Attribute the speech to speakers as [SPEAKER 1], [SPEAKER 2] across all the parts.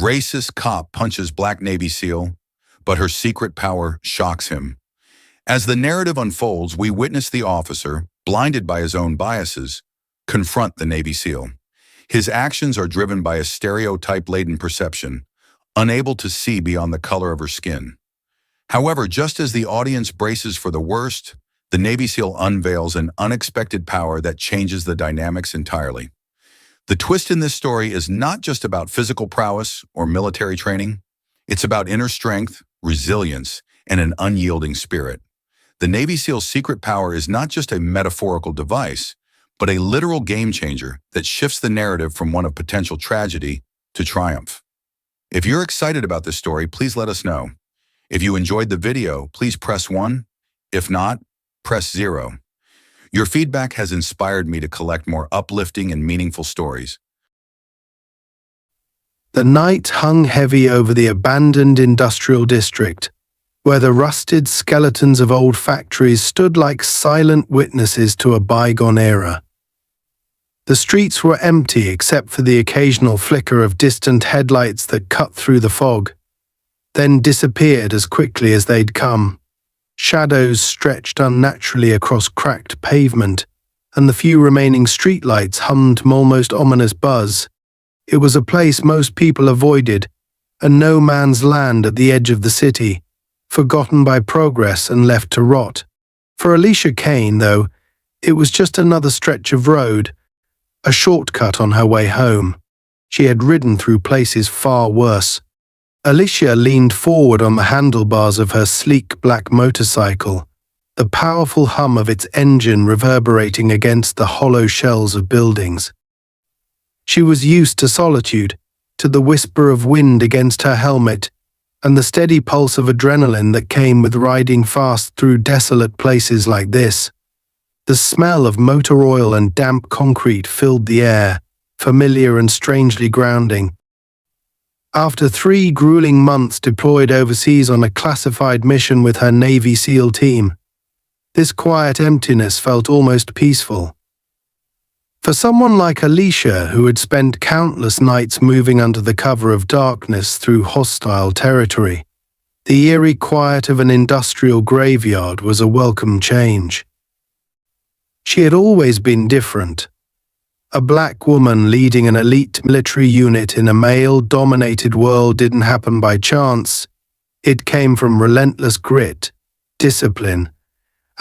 [SPEAKER 1] racist cop punches Black Navy SEAL, but her secret power shocks him. As the narrative unfolds, we witness the officer, blinded by his own biases, confront the Navy SEAL. His actions are driven by a stereotype-laden perception, unable to see beyond the color of her skin. However, just as the audience braces for the worst, the Navy SEAL unveils an unexpected power that changes the dynamics entirely. The twist in this story is not just about physical prowess or military training. It's about inner strength, resilience, and an unyielding spirit. The Navy SEAL's secret power is not just a metaphorical device, but a literal game changer that shifts the narrative from one of potential tragedy to triumph. If you're excited about this story, please let us know. If you enjoyed the video, please press 1. If not, press 0. Your feedback has inspired me to collect more uplifting and meaningful stories.
[SPEAKER 2] The night hung heavy over the abandoned industrial district, where the rusted skeletons of old factories stood like silent witnesses to a bygone era. The streets were empty except for the occasional flicker of distant headlights that cut through the fog, then disappeared as quickly as they'd come. Shadows stretched unnaturally across cracked pavement, and the few remaining streetlights hummed an almost ominous buzz. It was a place most people avoided, a no man's land at the edge of the city, forgotten by progress and left to rot. For Alicia Kane, though, it was just another stretch of road, a shortcut on her way home. She had ridden through places far worse. Alicia leaned forward on the handlebars of her sleek black motorcycle, the powerful hum of its engine reverberating against the hollow shells of buildings. She was used to solitude, to the whisper of wind against her helmet, and the steady pulse of adrenaline that came with riding fast through desolate places like this. The smell of motor oil and damp concrete filled the air, familiar and strangely grounding. After 3 grueling months deployed overseas on a classified mission with her Navy SEAL team, this quiet emptiness felt almost peaceful. For someone like Alicia, who had spent countless nights moving under the cover of darkness through hostile territory, the eerie quiet of an industrial graveyard was a welcome change. She had always been different. A black woman leading an elite military unit in a male-dominated world didn't happen by chance. It came from relentless grit, discipline,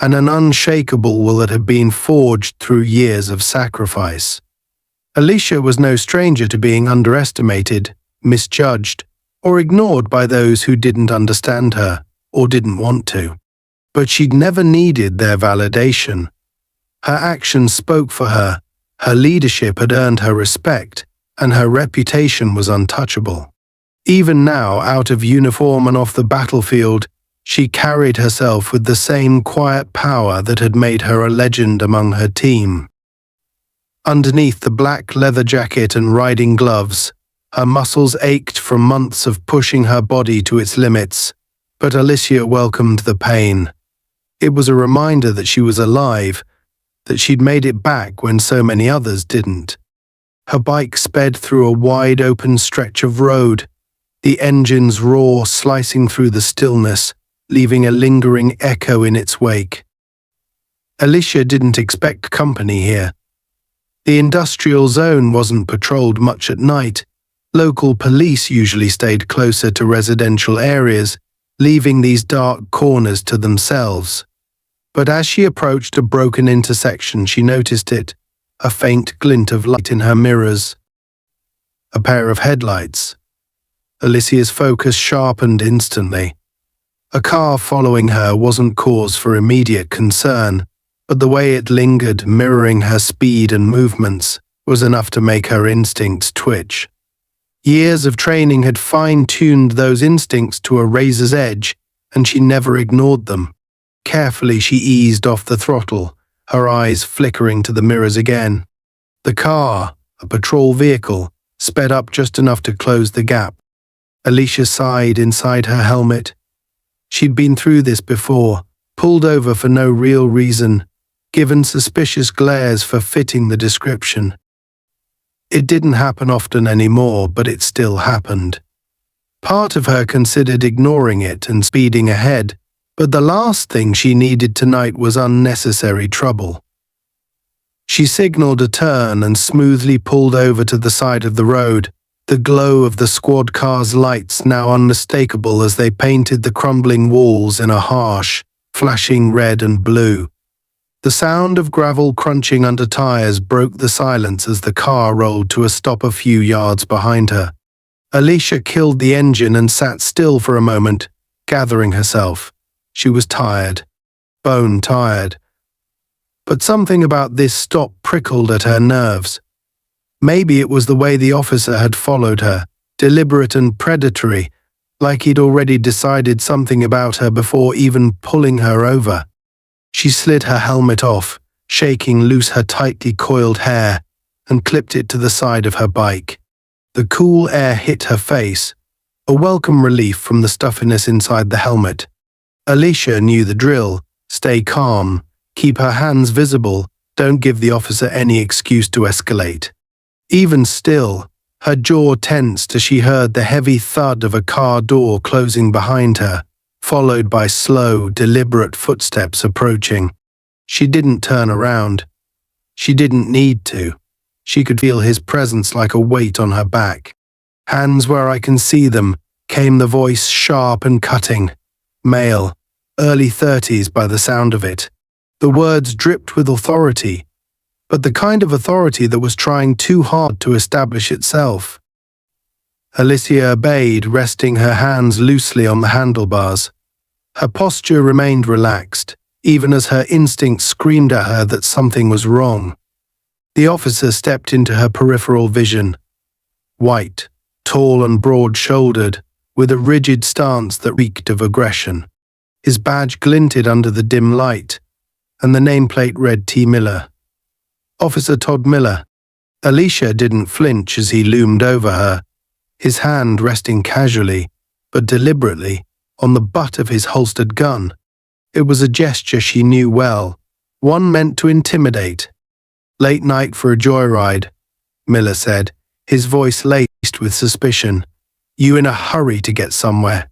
[SPEAKER 2] and an unshakable will that had been forged through years of sacrifice. Alicia was no stranger to being underestimated, misjudged, or ignored by those who didn't understand her or didn't want to. But she'd never needed their validation. Her actions spoke for her, her leadership had earned her respect, and her reputation was untouchable. Even now, out of uniform and off the battlefield, she carried herself with the same quiet power that had made her a legend among her team. Underneath the black leather jacket and riding gloves, her muscles ached from months of pushing her body to its limits, but Alicia welcomed the pain. It was a reminder that she was alive, that she'd made it back when so many others didn't. Her bike sped through a wide-open stretch of road, the engine's roar slicing through the stillness, leaving a lingering echo in its wake. Alicia didn't expect company here. The industrial zone wasn't patrolled much at night. Local police usually stayed closer to residential areas, leaving these dark corners to themselves. But as she approached a broken intersection, she noticed it, a faint glint of light in her mirrors. A pair of headlights. Alicia's focus sharpened instantly. A car following her wasn't cause for immediate concern, but the way it lingered, mirroring her speed and movements, was enough to make her instincts twitch. Years of training had fine-tuned those instincts to a razor's edge, and she never ignored them. Carefully she eased off the throttle, her eyes flickering to the mirrors again. The car, a patrol vehicle, sped up just enough to close the gap. Alicia sighed inside her helmet. She'd been through this before, pulled over for no real reason, given suspicious glares for fitting the description. It didn't happen often anymore, but it still happened. Part of her considered ignoring it and speeding ahead, but the last thing she needed tonight was unnecessary trouble. She signaled a turn and smoothly pulled over to the side of the road, the glow of the squad car's lights now unmistakable as they painted the crumbling walls in a harsh, flashing red and blue. The sound of gravel crunching under tires broke the silence as the car rolled to a stop a few yards behind her. Alicia killed the engine and sat still for a moment, gathering herself. She was tired, bone tired. But something about this stop prickled at her nerves. Maybe it was the way the officer had followed her, deliberate and predatory, like he'd already decided something about her before even pulling her over. She slid her helmet off, shaking loose her tightly coiled hair, and clipped it to the side of her bike. The cool air hit her face, a welcome relief from the stuffiness inside the helmet. Alicia knew the drill: stay calm, keep her hands visible, don't give the officer any excuse to escalate. Even still, her jaw tensed as she heard the heavy thud of a car door closing behind her, followed by slow, deliberate footsteps approaching. She didn't turn around. She didn't need to. She could feel his presence like a weight on her back. "Hands where I can see them," came the voice, sharp and cutting. Male, early 30s by the sound of it. The words dripped with authority, but the kind of authority that was trying too hard to establish itself. Alicia obeyed, resting her hands loosely on the handlebars. Her posture remained relaxed, even as her instincts screamed at her that something was wrong. The officer stepped into her peripheral vision. White, tall and broad-shouldered, with a rigid stance that reeked of aggression. His badge glinted under the dim light, and the nameplate read T. Miller. Officer Todd Miller. Alicia didn't flinch as he loomed over her, his hand resting casually, but deliberately, on the butt of his holstered gun. It was a gesture she knew well, one meant to intimidate. "Late night for a joyride," Miller said, his voice laced with suspicion. "You in a hurry to get somewhere?"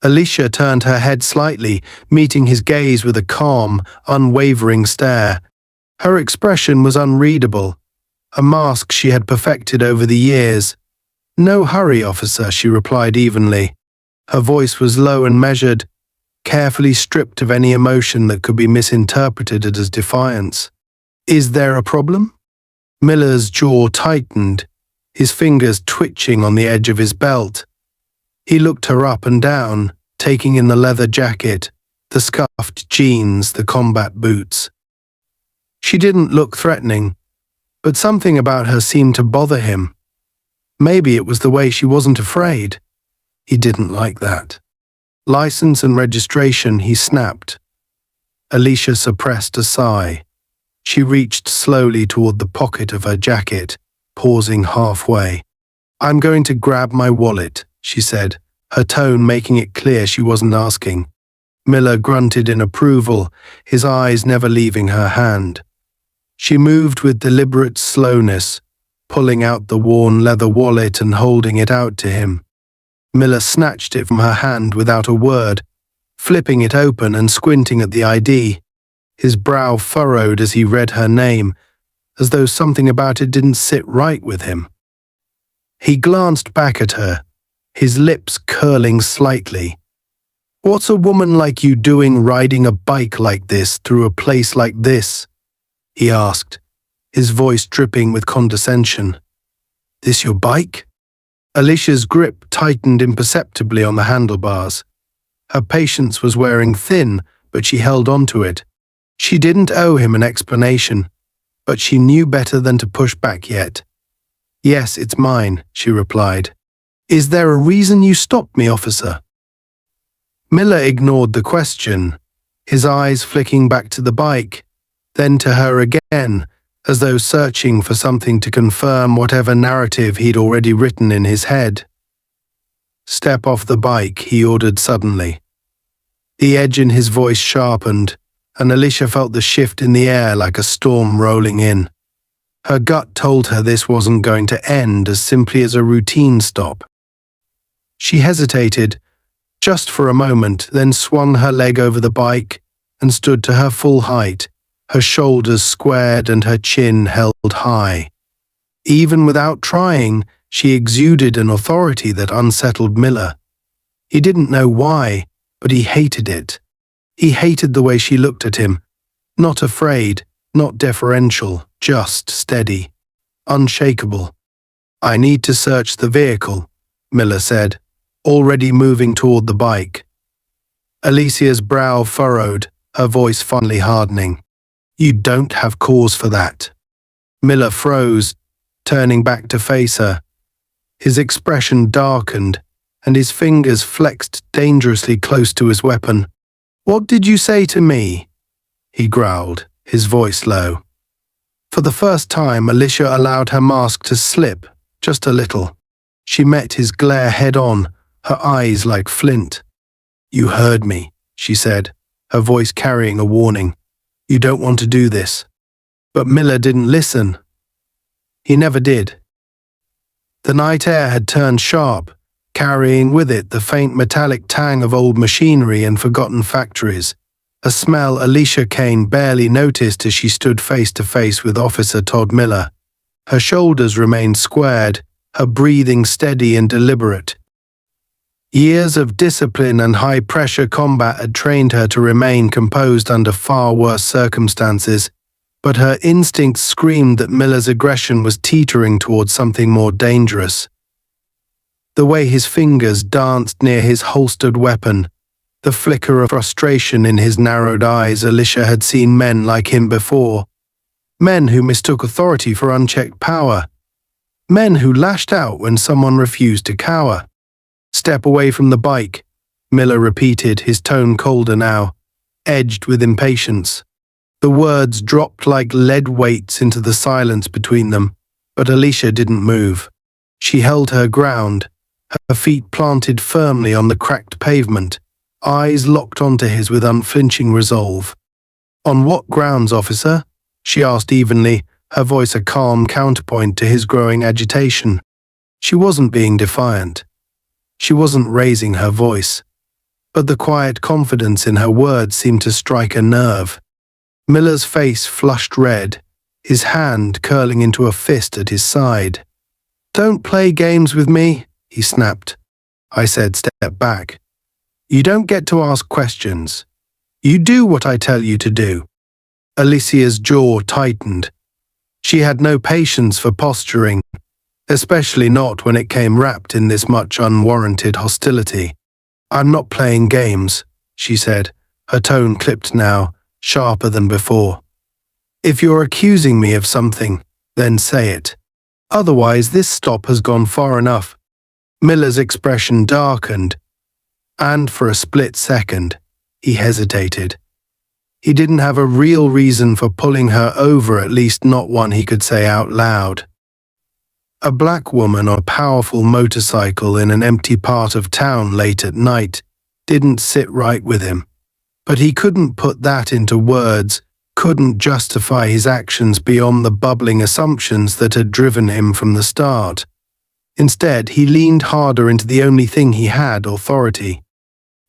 [SPEAKER 2] Alicia turned her head slightly, meeting his gaze with a calm, unwavering stare. Her expression was unreadable, a mask she had perfected over the years. "No hurry, officer," she replied evenly. Her voice was low and measured, carefully stripped of any emotion that could be misinterpreted as defiance. "Is there a problem?" Miller's jaw tightened, his fingers twitching on the edge of his belt. He looked her up and down, taking in the leather jacket, the scuffed jeans, the combat boots. She didn't look threatening, but something about her seemed to bother him. Maybe it was the way she wasn't afraid. He didn't like that. "License and registration," he snapped. Alicia suppressed a sigh. She reached slowly toward the pocket of her jacket, pausing halfway. "I'm going to grab my wallet," she said, her tone making it clear she wasn't asking. Miller grunted in approval, his eyes never leaving her hand. She moved with deliberate slowness, pulling out the worn leather wallet and holding it out to him. Miller snatched it from her hand without a word, flipping it open and squinting at the ID. His brow furrowed as he read her name, as though something about it didn't sit right with him. He glanced back at her, his lips curling slightly. "What's a woman like you doing riding a bike like this through a place like this?" he asked, his voice dripping with condescension. "This your bike?" Alicia's grip tightened imperceptibly on the handlebars. Her patience was wearing thin, but she held on to it. She didn't owe him an explanation, but she knew better than to push back yet. "Yes, it's mine," she replied. "Is there a reason you stopped me, officer?" Miller ignored the question, his eyes flicking back to the bike, then to her again, as though searching for something to confirm whatever narrative he'd already written in his head. "Step off the bike," he ordered suddenly. The edge in his voice sharpened, and Alicia felt the shift in the air like a storm rolling in. Her gut told her this wasn't going to end as simply as a routine stop. She hesitated, just for a moment, then swung her leg over the bike and stood to her full height, her shoulders squared and her chin held high. Even without trying, she exuded an authority that unsettled Miller. He didn't know why, but he hated it. He hated the way she looked at him. Not afraid, not deferential, just steady, unshakable. "I need to search the vehicle," Miller said, already moving toward the bike. Alicia's brow furrowed, her voice finally hardening. "You don't have cause for that." Miller froze, turning back to face her. His expression darkened, and his fingers flexed dangerously close to his weapon. "What did you say to me?" he growled, his voice low. For the first time, Alicia allowed her mask to slip, just a little. She met his glare head-on, her eyes like flint. "You heard me," she said, her voice carrying a warning. "You don't want to do this." But Miller didn't listen. He never did. The night air had turned sharp, carrying with it the faint metallic tang of old machinery and forgotten factories, a smell Alicia Kane barely noticed as she stood face to face with Officer Todd Miller. Her shoulders remained squared, her breathing steady and deliberate. Years of discipline and high-pressure combat had trained her to remain composed under far worse circumstances, but her instincts screamed that Miller's aggression was teetering towards something more dangerous. The way his fingers danced near his holstered weapon, the flicker of frustration in his narrowed eyes. Alicia had seen men like him before. Men who mistook authority for unchecked power. Men who lashed out when someone refused to cower. "Step away from the bike," Miller repeated, his tone colder now, edged with impatience. The words dropped like lead weights into the silence between them, but Alicia didn't move. She held her ground, her feet planted firmly on the cracked pavement, eyes locked onto his with unflinching resolve. "On what grounds, officer?" she asked evenly, her voice a calm counterpoint to his growing agitation. She wasn't being defiant. She wasn't raising her voice. But the quiet confidence in her words seemed to strike a nerve. Miller's face flushed red, his hand curling into a fist at his side. "Don't play games with me," he snapped. I said, "Step back. You don't get to ask questions. You do what I tell you to do." Alicia's jaw tightened. She had no patience for posturing, especially not when it came wrapped in this much unwarranted hostility. "I'm not playing games," she said, her tone clipped now, sharper than before. "If you're accusing me of something, then say it. Otherwise, this stop has gone far enough." Miller's expression darkened, and for a split second, he hesitated. He didn't have a real reason for pulling her over, at least not one he could say out loud. A black woman on a powerful motorcycle in an empty part of town late at night didn't sit right with him. But he couldn't put that into words, couldn't justify his actions beyond the bubbling assumptions that had driven him from the start. Instead, he leaned harder into the only thing he had, authority.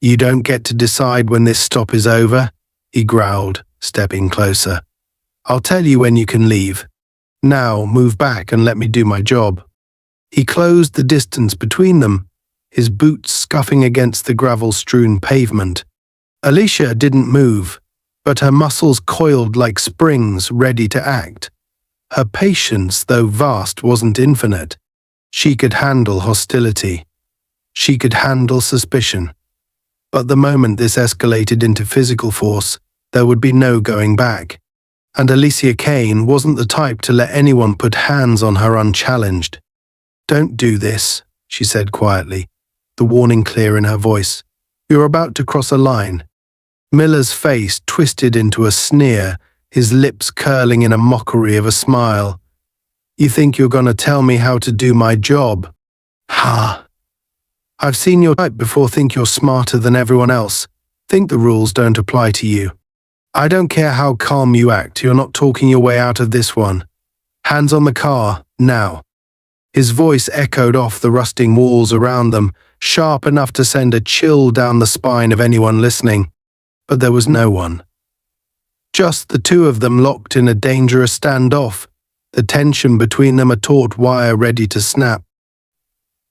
[SPEAKER 2] "You don't get to decide when this stop is over," he growled, stepping closer. "I'll tell you when you can leave. Now, move back and let me do my job." He closed the distance between them, his boots scuffing against the gravel-strewn pavement. Alicia didn't move, but her muscles coiled like springs ready to act. Her patience, though vast, wasn't infinite. She could handle hostility. She could handle suspicion. But the moment this escalated into physical force, there would be no going back. And Alicia Kane wasn't the type to let anyone put hands on her unchallenged. "Don't do this," she said quietly, the warning clear in her voice. "You're about to cross a line." Miller's face twisted into a sneer, his lips curling in a mockery of a smile. "You think you're gonna tell me how to do my job? Ha! I've seen your type before. Think you're smarter than everyone else. Think the rules don't apply to you. I don't care how calm you act, you're not talking your way out of this one. Hands on the car, now." His voice echoed off the rusting walls around them, sharp enough to send a chill down the spine of anyone listening. But there was no one. Just the two of them locked in a dangerous standoff, the tension between them a taut wire ready to snap.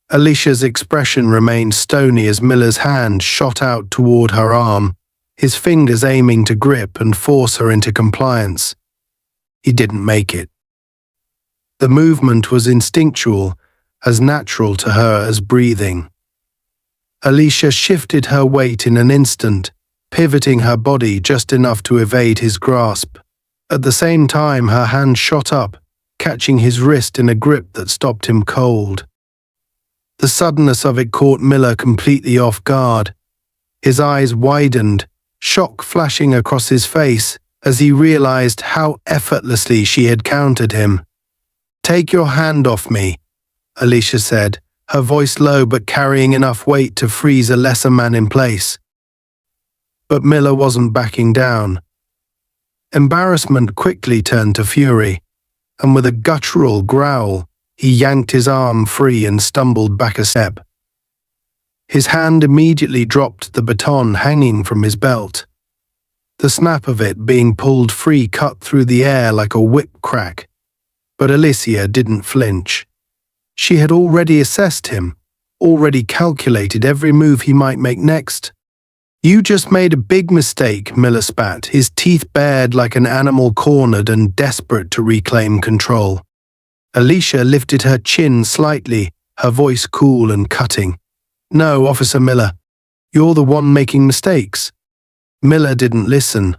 [SPEAKER 2] Alicia's expression remained stony as Miller's hand shot out toward her arm, his fingers aiming to grip and force her into compliance. He didn't make it. The movement was instinctual, as natural to her as breathing. Alicia shifted her weight in an instant, pivoting her body just enough to evade his grasp. At the same time, her hand shot up, catching his wrist in a grip that stopped him cold. The suddenness of it caught Miller completely off guard. His eyes widened, shock flashing across his face as he realized how effortlessly she had countered him. "Take your hand off me," Alicia said, her voice low but carrying enough weight to freeze a lesser man in place. But Miller wasn't backing down. Embarrassment quickly turned to fury, and with a guttural growl, he yanked his arm free and stumbled back a step. His hand immediately dropped the baton hanging from his belt. The snap of it being pulled free cut through the air like a whip crack. But Alicia didn't flinch. She had already assessed him, already calculated every move he might make next. "You just made a big mistake," Miller spat, his teeth bared like an animal cornered and desperate to reclaim control. Alicia lifted her chin slightly, her voice cool and cutting. "No, Officer Miller, you're the one making mistakes." Miller didn't listen.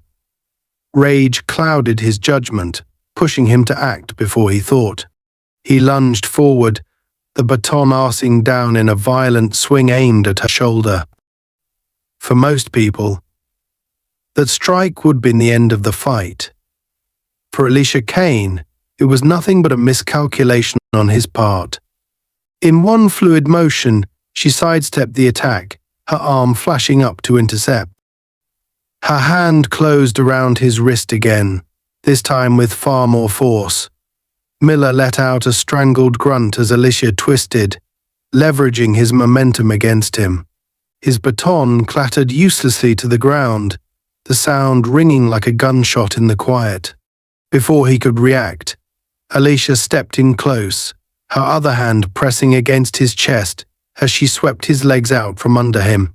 [SPEAKER 2] Rage clouded his judgment, pushing him to act before he thought. He lunged forward, the baton arsing down in a violent swing aimed at her shoulder. For most people, that strike would be the end of the fight. For Alicia Kane, it was nothing but a miscalculation on his part. In one fluid motion, she sidestepped the attack, her arm flashing up to intercept. Her hand closed around his wrist again, this time with far more force. Miller let out a strangled grunt as Alicia twisted, leveraging his momentum against him. His baton clattered uselessly to the ground, the sound ringing like a gunshot in the quiet. Before he could react, Alicia stepped in close, her other hand pressing against his chest as she swept his legs out from under him.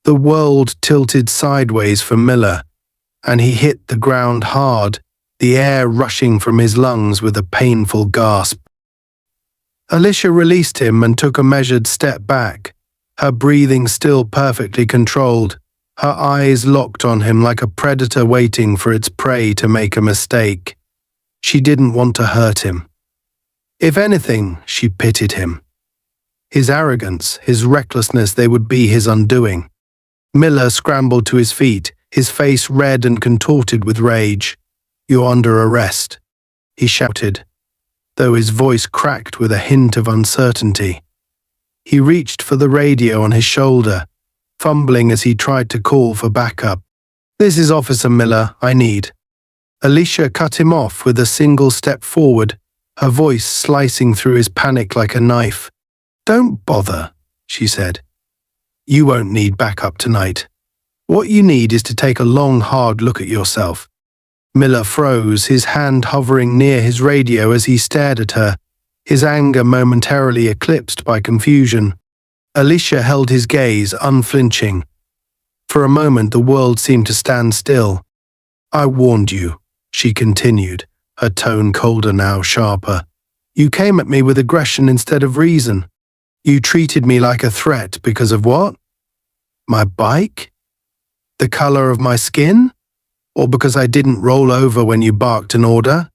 [SPEAKER 2] The world tilted sideways for Miller, and he hit the ground hard, the air rushing from his lungs with a painful gasp. Alicia released him and took a measured step back, her breathing still perfectly controlled, her eyes locked on him like a predator waiting for its prey to make a mistake. She didn't want to hurt him. If anything, she pitied him. His arrogance, his recklessness, they would be his undoing. Miller scrambled to his feet, his face red and contorted with rage. "You're under arrest," he shouted, though his voice cracked with a hint of uncertainty. He reached for the radio on his shoulder, fumbling as he tried to call for backup. "This is Officer Miller, I need." Alicia cut him off with a single step forward, her voice slicing through his panic like a knife. "Don't bother," she said. "You won't need backup tonight. What you need is to take a long, hard look at yourself." Miller froze, his hand hovering near his radio as he stared at her, his anger momentarily eclipsed by confusion. Alicia held his gaze, unflinching. For a moment, the world seemed to stand still. "I warned you," she continued, her tone colder now, sharper. "You came at me with aggression instead of reason. You treated me like a threat because of what? My bike? The color of my skin? Or because I didn't roll over when you barked an order?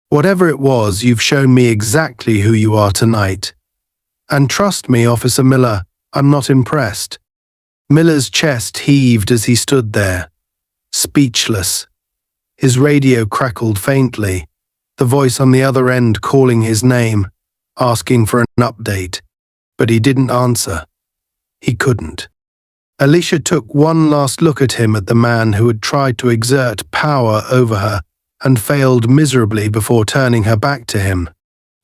[SPEAKER 2] Whatever it was, you've shown me exactly who you are tonight. And trust me, Officer Miller, I'm not impressed." Miller's chest heaved as he stood there, speechless. His radio crackled faintly, the voice on the other end calling his name, asking for an update. But he didn't answer. He couldn't. Alicia took one last look at him, at the man who had tried to exert power over her and failed miserably before turning her back to him.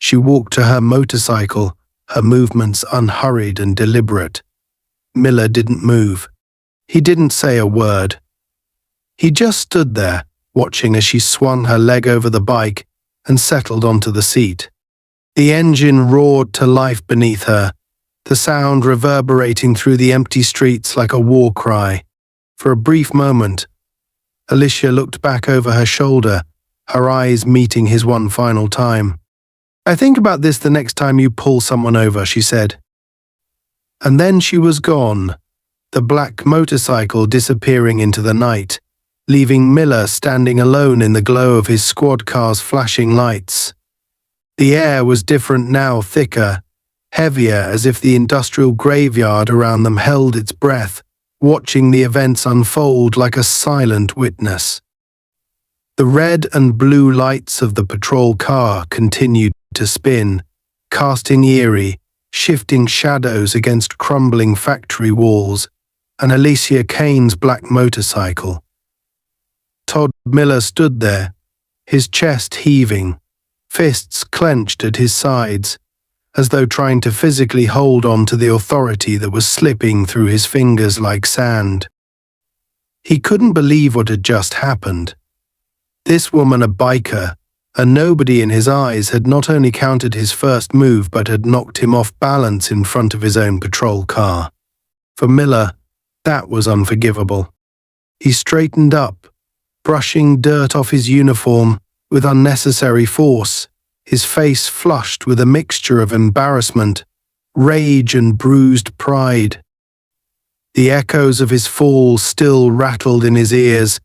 [SPEAKER 2] She walked to her motorcycle, her movements unhurried and deliberate. Miller didn't move. He didn't say a word. He just stood there, watching as she swung her leg over the bike and settled onto the seat. The engine roared to life beneath her, the sound reverberating through the empty streets like a war cry. For a brief moment, Alicia looked back over her shoulder, her eyes meeting his one final time. "I think about this the next time you pull someone over," she said. And then she was gone, the black motorcycle disappearing into the night, leaving Miller standing alone in the glow of his squad car's flashing lights. The air was different now, thicker, heavier, as if the industrial graveyard around them held its breath, watching the events unfold like a silent witness. The red and blue lights of the patrol car continued to spin, casting eerie, shifting shadows against crumbling factory walls, and Alicia Kane's black motorcycle. Todd Miller stood there, his chest heaving, fists clenched at his sides, as though trying to physically hold on to the authority that was slipping through his fingers like sand. He couldn't believe what had just happened. This woman, a biker, a nobody in his eyes, had not only countered his first move but had knocked him off balance in front of his own patrol car. For Miller, that was unforgivable. He straightened up, brushing dirt off his uniform with unnecessary force, his face flushed with a mixture of embarrassment, rage and bruised pride. The echoes of his fall still rattled in his ears,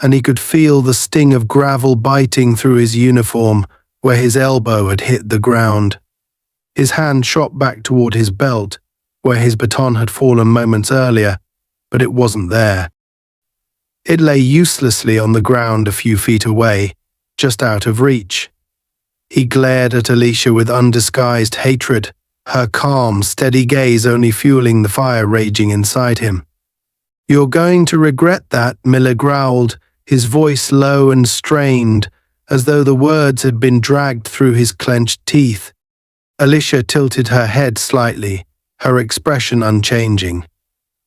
[SPEAKER 2] and he could feel the sting of gravel biting through his uniform where his elbow had hit the ground. His hand shot back toward his belt, where his baton had fallen moments earlier, but it wasn't there. It lay uselessly on the ground a few feet away, just out of reach. He glared at Alicia with undisguised hatred, her calm, steady gaze only fueling the fire raging inside him. "You're going to regret that," Miller growled, his voice low and strained, as though the words had been dragged through his clenched teeth. Alicia tilted her head slightly, her expression unchanging.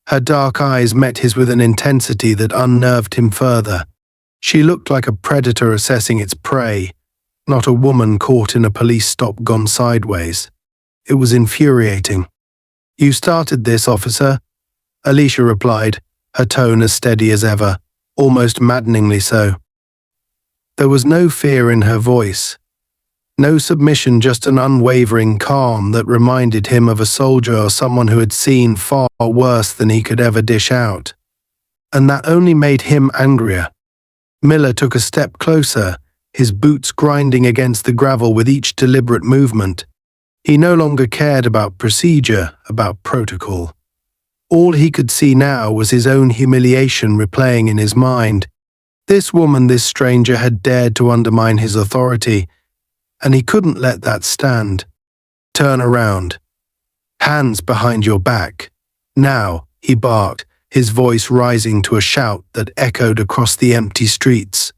[SPEAKER 2] Her dark eyes met his with an intensity that unnerved him further. She looked like a predator assessing its prey, not a woman caught in a police stop gone sideways. It was infuriating. "You started this, officer," Alicia replied, her tone as steady as ever, almost maddeningly so. There was no fear in her voice, no submission, just an unwavering calm that reminded him of a soldier or someone who had seen far worse than he could ever dish out. And that only made him angrier. Miller took a step closer, his boots grinding against the gravel with each deliberate movement. He no longer cared about procedure, about protocol. All he could see now was his own humiliation replaying in his mind. This woman, this stranger, had dared to undermine his authority, and he couldn't let that stand. "Turn around. Hands behind your back. Now," he barked, his voice rising to a shout that echoed across the empty streets.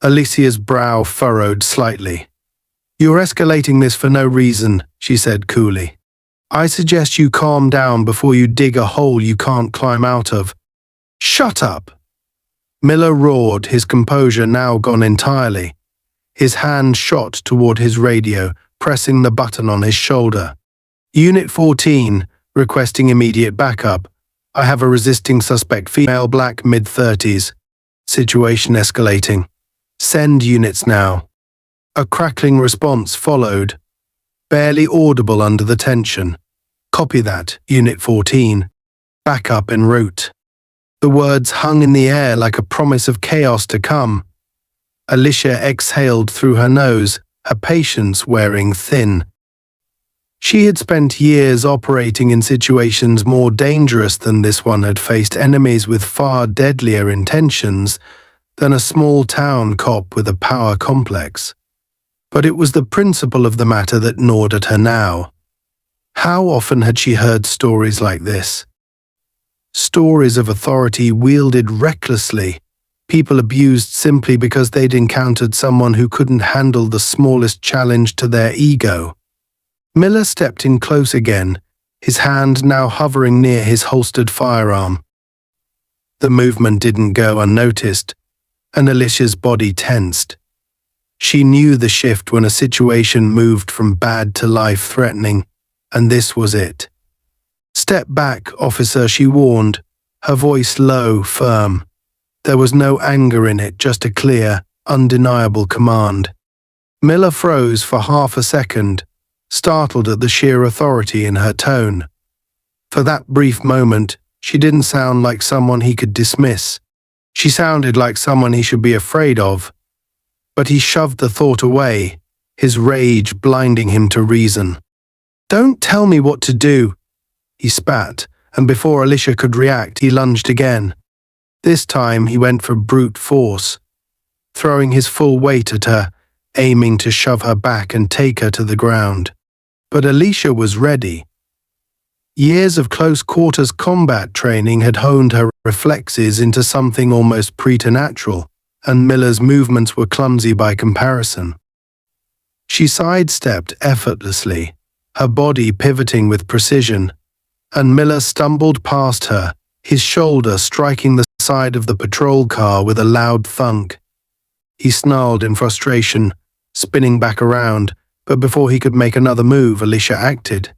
[SPEAKER 2] Alicia's brow furrowed slightly. "You're escalating this for no reason," she said coolly. "I suggest you calm down before you dig a hole you can't climb out of." "Shut up!" Miller roared, his composure now gone entirely. His hand shot toward his radio, pressing the button on his shoulder. "Unit 14, requesting immediate backup. I have a resisting suspect, female, black, mid-30s. Situation escalating. Send units now." A crackling response followed, barely audible under the tension. "Copy that, Unit 14. Backup en route." The words hung in the air like a promise of chaos to come. Alicia exhaled through her nose, her patience wearing thin. She had spent years operating in situations more dangerous than this one, had faced enemies with far deadlier intentions than a small-town cop with a power complex. But it was the principle of the matter that gnawed at her now. How often had she heard stories like this? Stories of authority wielded recklessly, people abused simply because they'd encountered someone who couldn't handle the smallest challenge to their ego. Miller stepped in close again, his hand now hovering near his holstered firearm. The movement didn't go unnoticed, and Alicia's body tensed. She knew the shift when a situation moved from bad to life-threatening, and this was it. "Step back, officer," she warned, her voice low, firm. There was no anger in it, just a clear, undeniable command. Miller froze for half a second, startled at the sheer authority in her tone. For that brief moment, she didn't sound like someone he could dismiss. She sounded like someone he should be afraid of. But he shoved the thought away, his rage blinding him to reason. "Don't tell me what to do," he spat, and before Alicia could react, he lunged again. This time he went for brute force, throwing his full weight at her, aiming to shove her back and take her to the ground. But Alicia was ready. Years of close-quarters combat training had honed her reflexes into something almost preternatural, and Miller's movements were clumsy by comparison. She sidestepped effortlessly, her body pivoting with precision, and Miller stumbled past her, his shoulder striking the side of the patrol car with a loud thunk. He snarled in frustration, spinning back around, but before he could make another move, Alicia acted.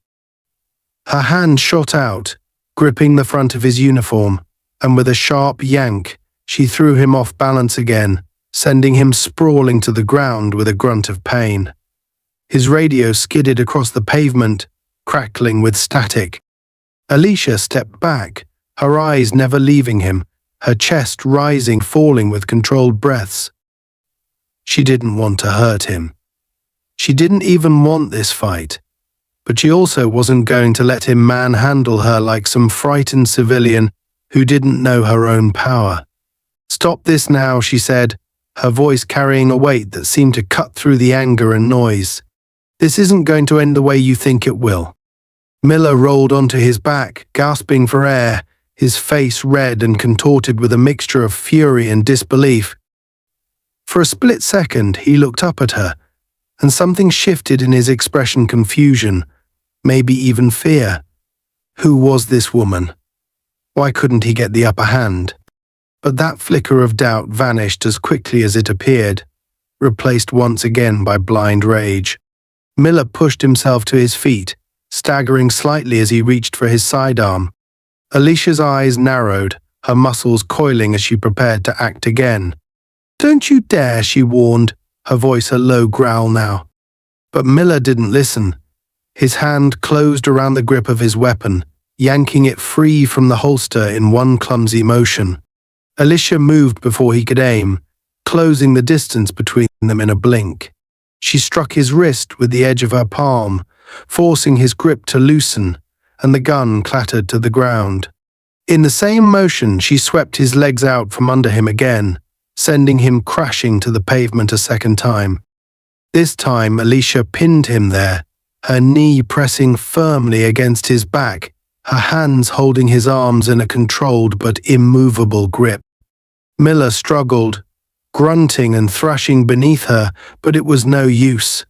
[SPEAKER 2] Her hand shot out, gripping the front of his uniform, and with a sharp yank, she threw him off balance again, sending him sprawling to the ground with a grunt of pain. His radio skidded across the pavement, crackling with static. Alicia stepped back, her eyes never leaving him, her chest rising, falling with controlled breaths. She didn't want to hurt him. She didn't even want this fight. But she also wasn't going to let him manhandle her like some frightened civilian who didn't know her own power. "Stop this now," she said, her voice carrying a weight that seemed to cut through the anger and noise. "This isn't going to end the way you think it will." Miller rolled onto his back, gasping for air, his face red and contorted with a mixture of fury and disbelief. For a split second, he looked up at her, and something shifted in his expression: confusion, maybe even fear. Who was this woman? Why couldn't he get the upper hand? But that flicker of doubt vanished as quickly as it appeared, replaced once again by blind rage. Miller pushed himself to his feet, staggering slightly as he reached for his sidearm. Alicia's eyes narrowed, her muscles coiling as she prepared to act again. "Don't you dare," she warned, her voice a low growl now. But Miller didn't listen. His hand closed around the grip of his weapon, yanking it free from the holster in one clumsy motion. Alicia moved before he could aim, closing the distance between them in a blink. She struck his wrist with the edge of her palm, forcing his grip to loosen, and the gun clattered to the ground. In the same motion, she swept his legs out from under him again, sending him crashing to the pavement a second time. This time, Alicia pinned him there, her knee pressing firmly against his back, her hands holding his arms in a controlled but immovable grip. Miller struggled, grunting and thrashing beneath her, but it was no use.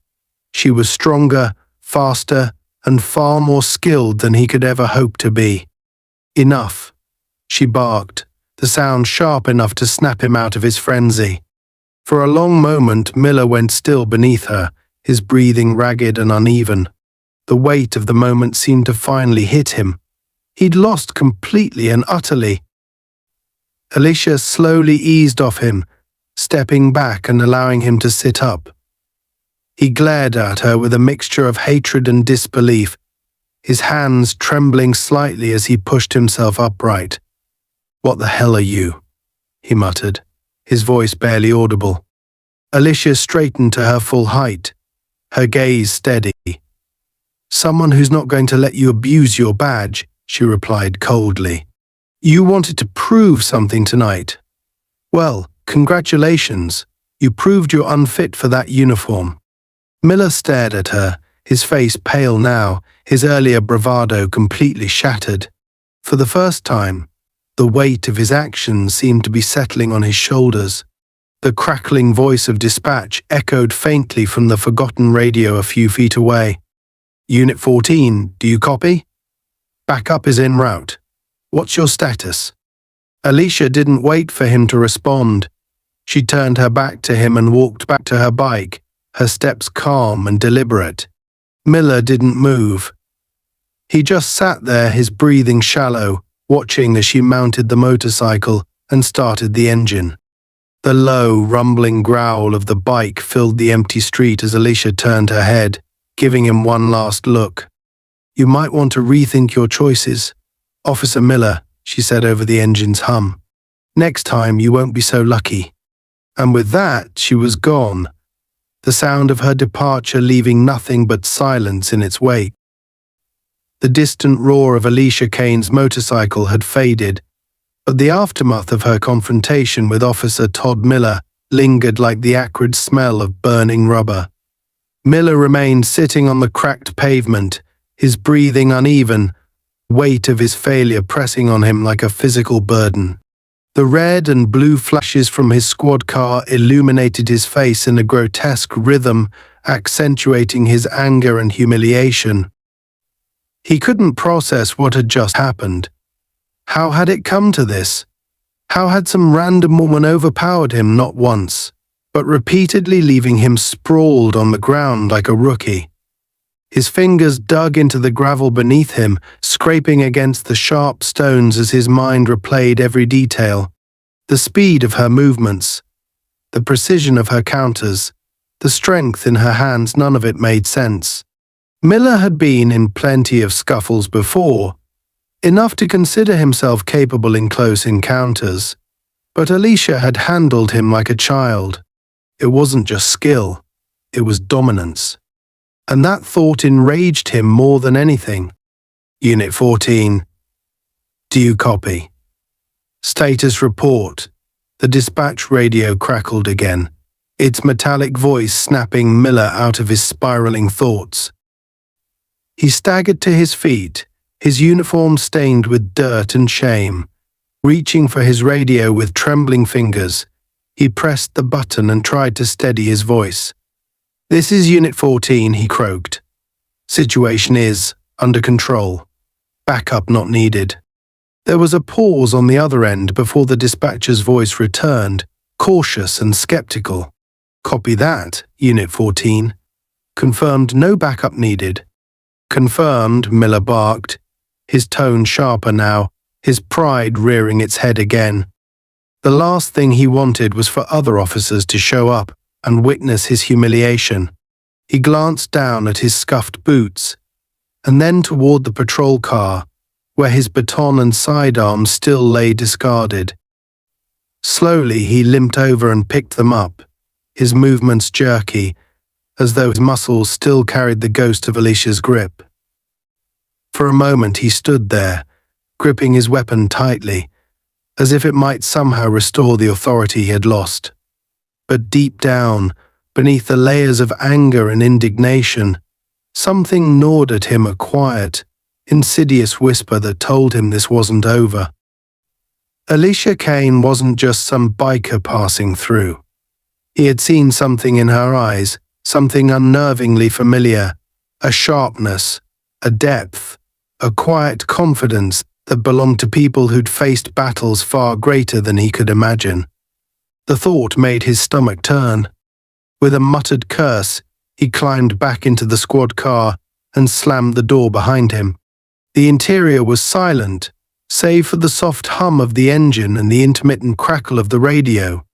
[SPEAKER 2] She was stronger, faster, and far more skilled than he could ever hope to be. "Enough," she barked, the sound sharp enough to snap him out of his frenzy. For a long moment, Miller went still beneath her, his breathing ragged and uneven. The weight of the moment seemed to finally hit him. He'd lost completely and utterly. Alicia slowly eased off him, stepping back and allowing him to sit up. He glared at her with a mixture of hatred and disbelief, his hands trembling slightly as he pushed himself upright. "What the hell are you?" he muttered, his voice barely audible. Alicia straightened to her full height, her gaze steady. "Someone who's not going to let you abuse your badge," she replied coldly. "You wanted to prove something tonight. Well, congratulations. You proved you're unfit for that uniform." Miller stared at her, his face pale now, his earlier bravado completely shattered. For the first time, The weight of his actions seemed to be settling on his shoulders. The crackling voice of dispatch echoed faintly from the forgotten radio a few feet away. Unit 14, do you copy? Backup is en route. What's your status? Alicia didn't wait for him to respond. She turned her back to him and walked back to her bike, her steps calm and deliberate. Miller didn't move. He just sat there, his breathing shallow, watching as she mounted the motorcycle and started the engine. The low, rumbling growl of the bike filled the empty street as Alicia turned her head, giving him one last look. You might want to rethink your choices, Officer Miller, she said over the engine's hum. Next time you won't be so lucky. And with that, she was gone, the sound of her departure leaving nothing but silence in its wake. The distant roar of Alicia Kane's motorcycle had faded, but the aftermath of her confrontation with Officer Todd Miller lingered like the acrid smell of burning rubber. Miller remained sitting on the cracked pavement, his breathing uneven, the weight of his failure pressing on him like a physical burden. The red and blue flashes from his squad car illuminated his face in a grotesque rhythm, accentuating his anger and humiliation. He couldn't process what had just happened. How had it come to this? How had some random woman overpowered him not once, but repeatedly leaving him sprawled on the ground like a rookie? His fingers dug into the gravel beneath him, scraping against the sharp stones as his mind replayed every detail. The speed of her movements, the precision of her counters, the strength in her hands, none of it made sense. Miller had been in plenty of scuffles before, enough to consider himself capable in close encounters, but Alicia had handled him like a child. It wasn't just skill, it was dominance. And that thought enraged him more than anything. Unit 14. Do you copy? Status report. The dispatch radio crackled again, its metallic voice snapping Miller out of his spiraling thoughts. He staggered to his feet, his uniform stained with dirt and shame. Reaching for his radio with trembling fingers, he pressed the button and tried to steady his voice. This is Unit 14, he croaked. Situation is under control. Backup not needed. There was a pause on the other end before the dispatcher's voice returned, cautious and skeptical. Copy that, Unit 14. Confirmed no backup needed. Confirmed, Miller barked, his tone sharper now, his pride rearing its head again. The last thing he wanted was for other officers to show up and witness his humiliation. He glanced down at his scuffed boots, and then toward the patrol car, where his baton and sidearm still lay discarded. Slowly he limped over and picked them up, his movements jerky, as though his muscles still carried the ghost of Alicia's grip. For a moment he stood there, gripping his weapon tightly, as if it might somehow restore the authority he had lost. But deep down, beneath the layers of anger and indignation, something gnawed at him, a quiet, insidious whisper that told him this wasn't over. Alicia Kane wasn't just some biker passing through. He had seen something in her eyes, something unnervingly familiar, a sharpness, a depth, a quiet confidence that belonged to people who'd faced battles far greater than he could imagine. The thought made his stomach turn. With a muttered curse, he climbed back into the squad car and slammed the door behind him. The interior was silent, save for the soft hum of the engine and the intermittent crackle of the radio.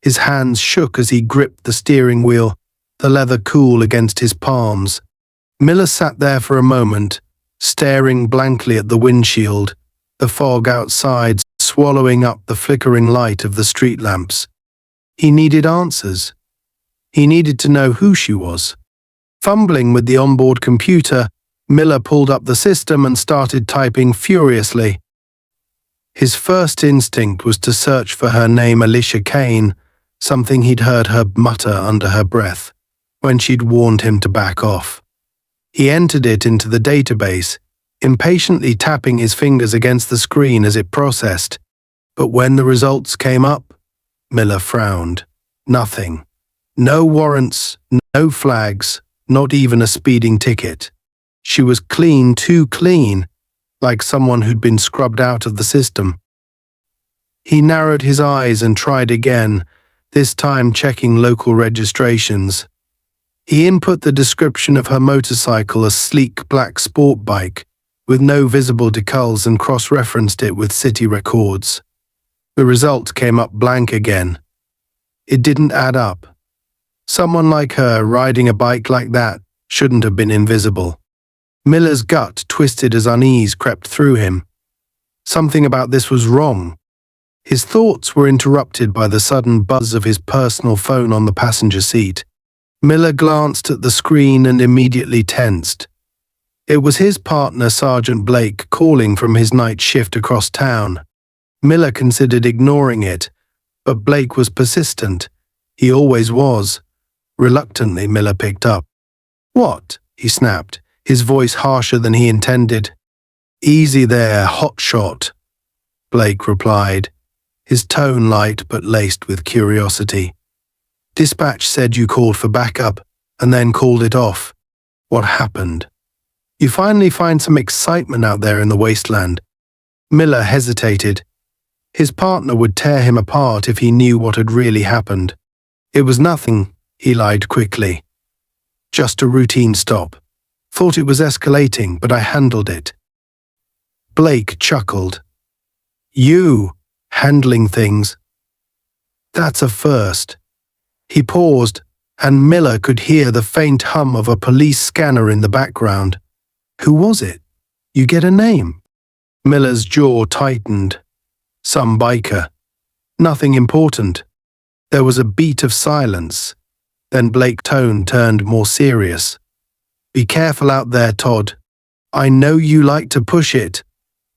[SPEAKER 2] His hands shook as he gripped the steering wheel, the leather cool against his palms. Miller sat there for a moment, staring blankly at the windshield, the fog outside swallowing up the flickering light of the street lamps. He needed answers. He needed to know who she was. Fumbling with the onboard computer, Miller pulled up the system and started typing furiously. His first instinct was to search for her name, Alicia Kane, something he'd heard her mutter under her breath when she'd warned him to back off. He entered it into the database, impatiently tapping his fingers against the screen as it processed, But when the results came up, Miller frowned. Nothing. No warrants, no flags, not even a speeding ticket. She was clean, too clean, like someone who'd been scrubbed out of the system. He narrowed his eyes and tried again, this time checking local registrations. He input the description of her motorcycle, a sleek black sport bike, with no visible decals, and cross-referenced it with city records. The result came up blank again. It didn't add up. Someone like her riding a bike like that shouldn't have been invisible. Miller's gut twisted as unease crept through him. Something about this was wrong. His thoughts were interrupted by the sudden buzz of his personal phone on the passenger seat. Miller glanced at the screen and immediately tensed. It was his partner, Sergeant Blake, calling from his night shift across town. Miller considered ignoring it, but Blake was persistent. He always was. Reluctantly, Miller picked up. "What?" he snapped, his voice harsher than he intended. "Easy there, hotshot," Blake replied, his tone light but laced with curiosity. "Dispatch said you called for backup and then called it off. What happened? You finally find some excitement out there in the wasteland." Miller hesitated. His partner would tear him apart if he knew what had really happened. "It was nothing," he lied quickly. "Just a routine stop. Thought it was escalating, but I handled it." Blake chuckled. "You handling things? That's a first." He paused, and Miller could hear the faint hum of a police scanner in the background. "Who was it? You get a name?" Miller's jaw tightened. "Some biker. Nothing important." There was a beat of silence. Then Blake's tone turned more serious. "Be careful out there, Todd. I know you like to push it,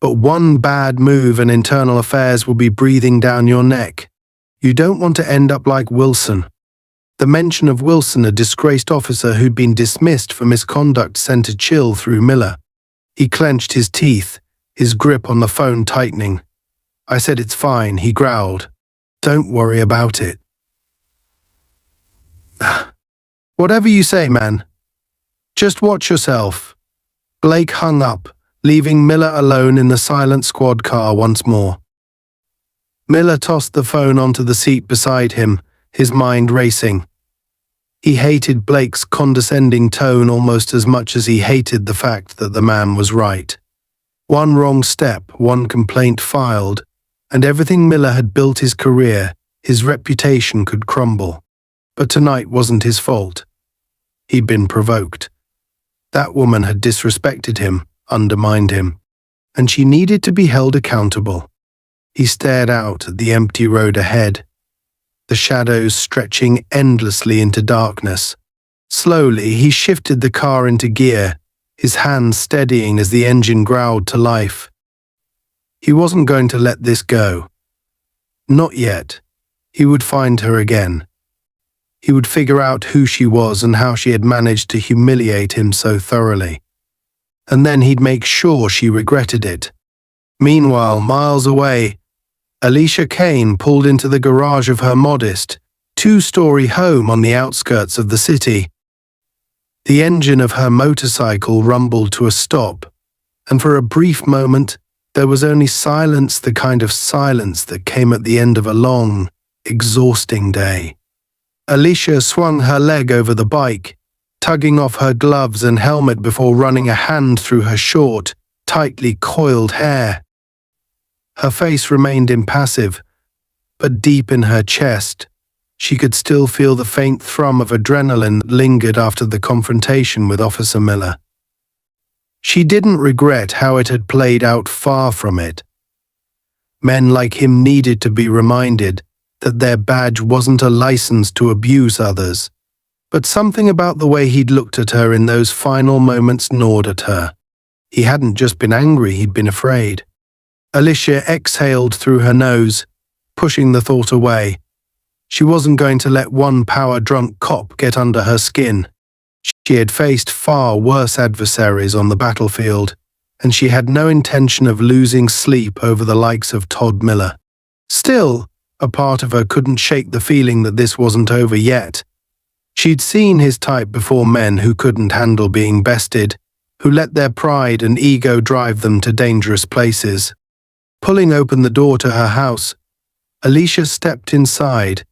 [SPEAKER 2] but one bad move and internal affairs will be breathing down your neck. You don't want to end up like Wilson." The mention of Wilson, a disgraced officer who'd been dismissed for misconduct, sent a chill through Miller. He clenched his teeth, his grip on the phone tightening. "I said it's fine," he growled. "Don't worry about it." "Whatever you say, man. Just watch yourself." Blake hung up, leaving Miller alone in the silent squad car once more. Miller tossed the phone onto the seat beside him, his mind racing. He hated Blake's condescending tone almost as much as he hated the fact that the man was right. One wrong step, one complaint filed, and everything Miller had built his career, his reputation could crumble. But tonight wasn't his fault. He'd been provoked. That woman had disrespected him, undermined him, and she needed to be held accountable. He stared out at the empty road ahead, the shadows stretching endlessly into darkness. Slowly, he shifted the car into gear, his hands steadying as the engine growled to life. He wasn't going to let this go. Not yet. He would find her again. He would figure out who she was and how she had managed to humiliate him so thoroughly. And then he'd make sure she regretted it. Meanwhile, miles away, Alicia Kane pulled into the garage of her modest, two-story home on the outskirts of the city. The engine of her motorcycle rumbled to a stop, and for a brief moment, there was only silence, the kind of silence that came at the end of a long, exhausting day. Alicia swung her leg over the bike, tugging off her gloves and helmet before running a hand through her short, tightly coiled hair. Her face remained impassive, but deep in her chest, she could still feel the faint thrum of adrenaline that lingered after the confrontation with Officer Miller. She didn't regret how it had played out, far from it. Men like him needed to be reminded that their badge wasn't a license to abuse others, but something about the way he'd looked at her in those final moments gnawed at her. He hadn't just been angry, he'd been afraid. Alicia exhaled through her nose, pushing the thought away. She wasn't going to let one power-drunk cop get under her skin. She had faced far worse adversaries on the battlefield, and she had no intention of losing sleep over the likes of Todd Miller. Still, a part of her couldn't shake the feeling that this wasn't over yet. She'd seen his type before, men who couldn't handle being bested, who let their pride and ego drive them to dangerous places. Pulling open the door to her house, Alicia stepped inside,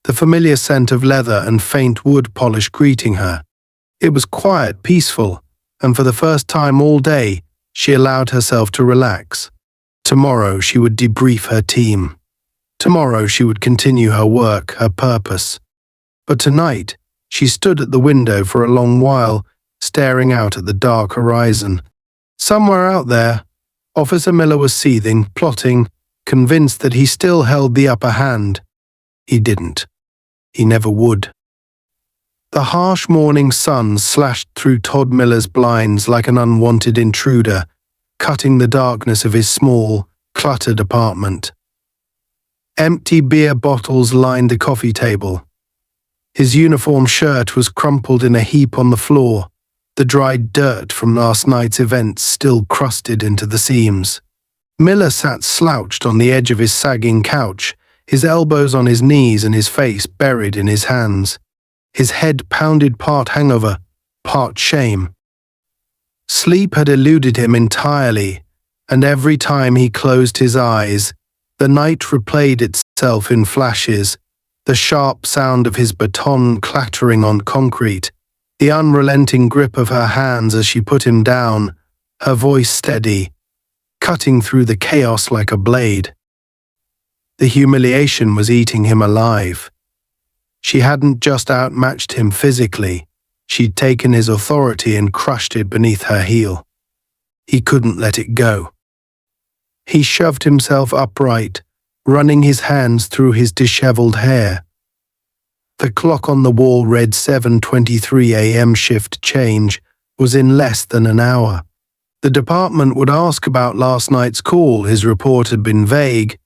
[SPEAKER 2] the familiar scent of leather and faint wood polish greeting her. It was quiet, peaceful, and for the first time all day, she allowed herself to relax. Tomorrow she would debrief her team. Tomorrow she would continue her work, her purpose. But tonight, she stood at the window for a long while, staring out at the dark horizon. Somewhere out there, Officer Miller was seething, plotting, convinced that he still held the upper hand. He didn't. He never would. The harsh morning sun slashed through Todd Miller's blinds like an unwanted intruder, cutting the darkness of his small, cluttered apartment. Empty beer bottles lined the coffee table. His uniform shirt was crumpled in a heap on the floor, the dried dirt from last night's events still crusted into the seams. Miller sat slouched on the edge of his sagging couch, his elbows on his knees and his face buried in his hands. His head pounded, part hangover, part shame. Sleep had eluded him entirely, and every time he closed his eyes, the night replayed itself in flashes, the sharp sound of his baton clattering on concrete, the unrelenting grip of her hands as she put him down, her voice steady, cutting through the chaos like a blade. The humiliation was eating him alive. She hadn't just outmatched him physically, she'd taken his authority and crushed it beneath her heel. He couldn't let it go. He shoved himself upright, running his hands through his disheveled hair. The clock on the wall read 7:23 a.m. shift change was in less than an hour. The department would ask about last night's call. His report had been vague.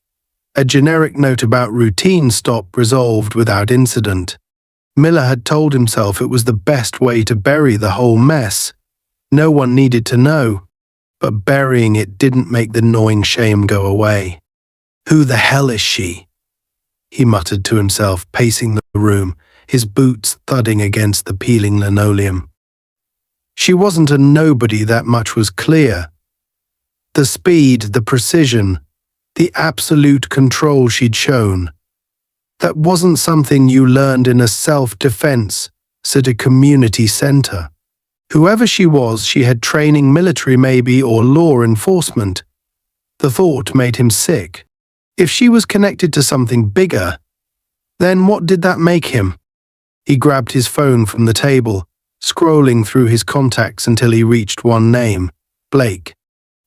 [SPEAKER 2] A generic note about routine stop resolved without incident. Miller had told himself it was the best way to bury the whole mess. No one needed to know, but burying it didn't make the gnawing shame go away. Who the hell is she? He muttered to himself, pacing the room, his boots thudding against the peeling linoleum. She wasn't a nobody, that much was clear. The speed, the precision, the absolute control she'd shown. That wasn't something you learned in a self-defense at a community center. Whoever she was, she had training, military maybe, or law enforcement. The thought made him sick. If she was connected to something bigger, then what did that make him? He grabbed his phone from the table, scrolling through his contacts until he reached one name, Blake.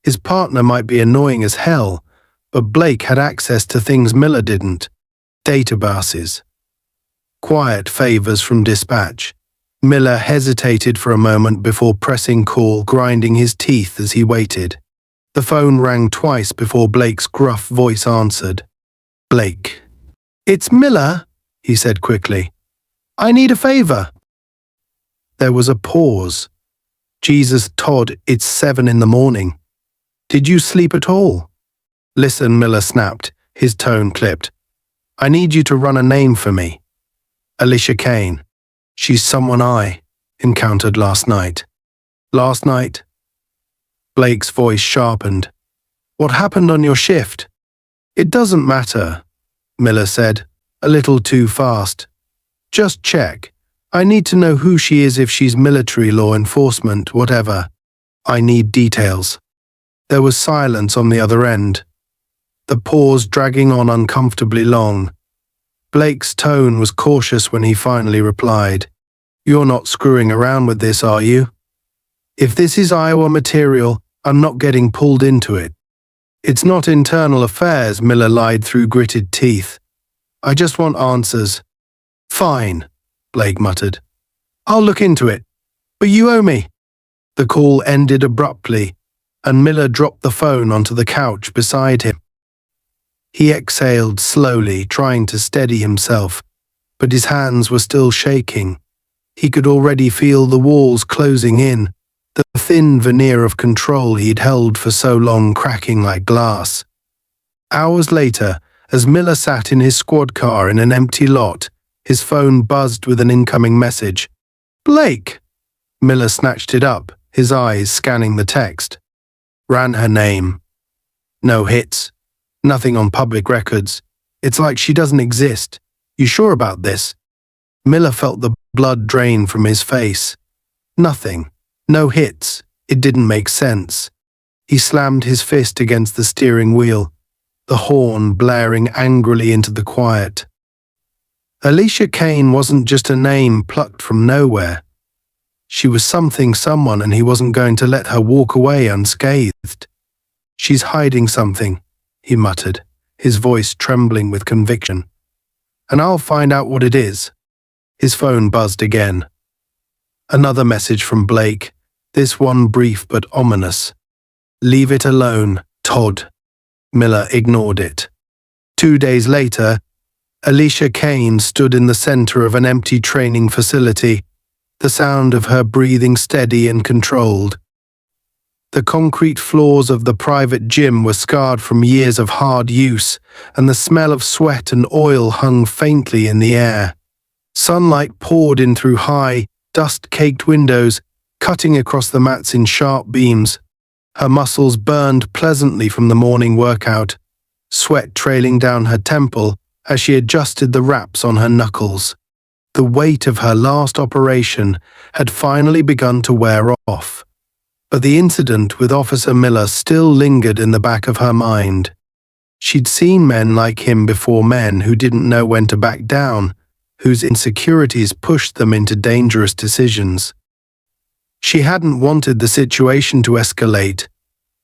[SPEAKER 2] His partner might be annoying as hell, but Blake had access to things Miller didn't. Databases. Quiet favors from dispatch. Miller hesitated for a moment before pressing call, grinding his teeth as he waited. The phone rang twice before Blake's gruff voice answered. Blake. "It's Miller," he said quickly. "I need a favor." There was a pause. Jesus, Todd, it's 7 in the morning. Did you sleep at all? Listen, Miller snapped, his tone clipped. I need you to run a name for me. Alicia Kane. She's someone I encountered last night. Last night? Blake's voice sharpened. What happened on your shift? It doesn't matter, Miller said, a little too fast. Just check. I need to know who she is, if she's military, law enforcement, whatever. I need details. There was silence on the other end. The pause dragging on uncomfortably long. Blake's tone was cautious when he finally replied. You're not screwing around with this, are you? If this is Iowa material, I'm not getting pulled into it. It's not internal affairs, Miller lied through gritted teeth. I just want answers. Fine, Blake muttered. I'll look into it. But you owe me. The call ended abruptly, and Miller dropped the phone onto the couch beside him. He exhaled slowly, trying to steady himself, but his hands were still shaking. He could already feel the walls closing in, the thin veneer of control he'd held for so long cracking like glass. Hours later, As Miller sat in his squad car in an empty lot, his phone buzzed with an incoming message. "Blake!" Miller snatched it up, his eyes scanning the text. Ran her name. No hits. Nothing on public records. It's like she doesn't exist. You sure about this? Miller felt the blood drain from his face. Nothing. No hits. It didn't make sense. He slammed his fist against the steering wheel, the horn blaring angrily into the quiet. Alicia Kane wasn't just a name plucked from nowhere. She was someone, and he wasn't going to let her walk away unscathed. "She's hiding something," he muttered, his voice trembling with conviction. "And I'll find out what it is." His phone buzzed again. Another message from Blake, this one brief but ominous. "Leave it alone, Todd." Miller ignored it. 2 days later, Alicia Kane stood in the center of an empty training facility, the sound of her breathing steady and controlled. The concrete floors of the private gym were scarred from years of hard use, and the smell of sweat and oil hung faintly in the air. Sunlight poured in through high, dust-caked windows, cutting across the mats in sharp beams. Her muscles burned pleasantly from the morning workout, sweat trailing down her temple as she adjusted the wraps on her knuckles. The weight of her last operation had finally begun to wear off, but the incident with Officer Miller still lingered in the back of her mind. She'd seen men like him before, men who didn't know when to back down, whose insecurities pushed them into dangerous decisions. She hadn't wanted the situation to escalate,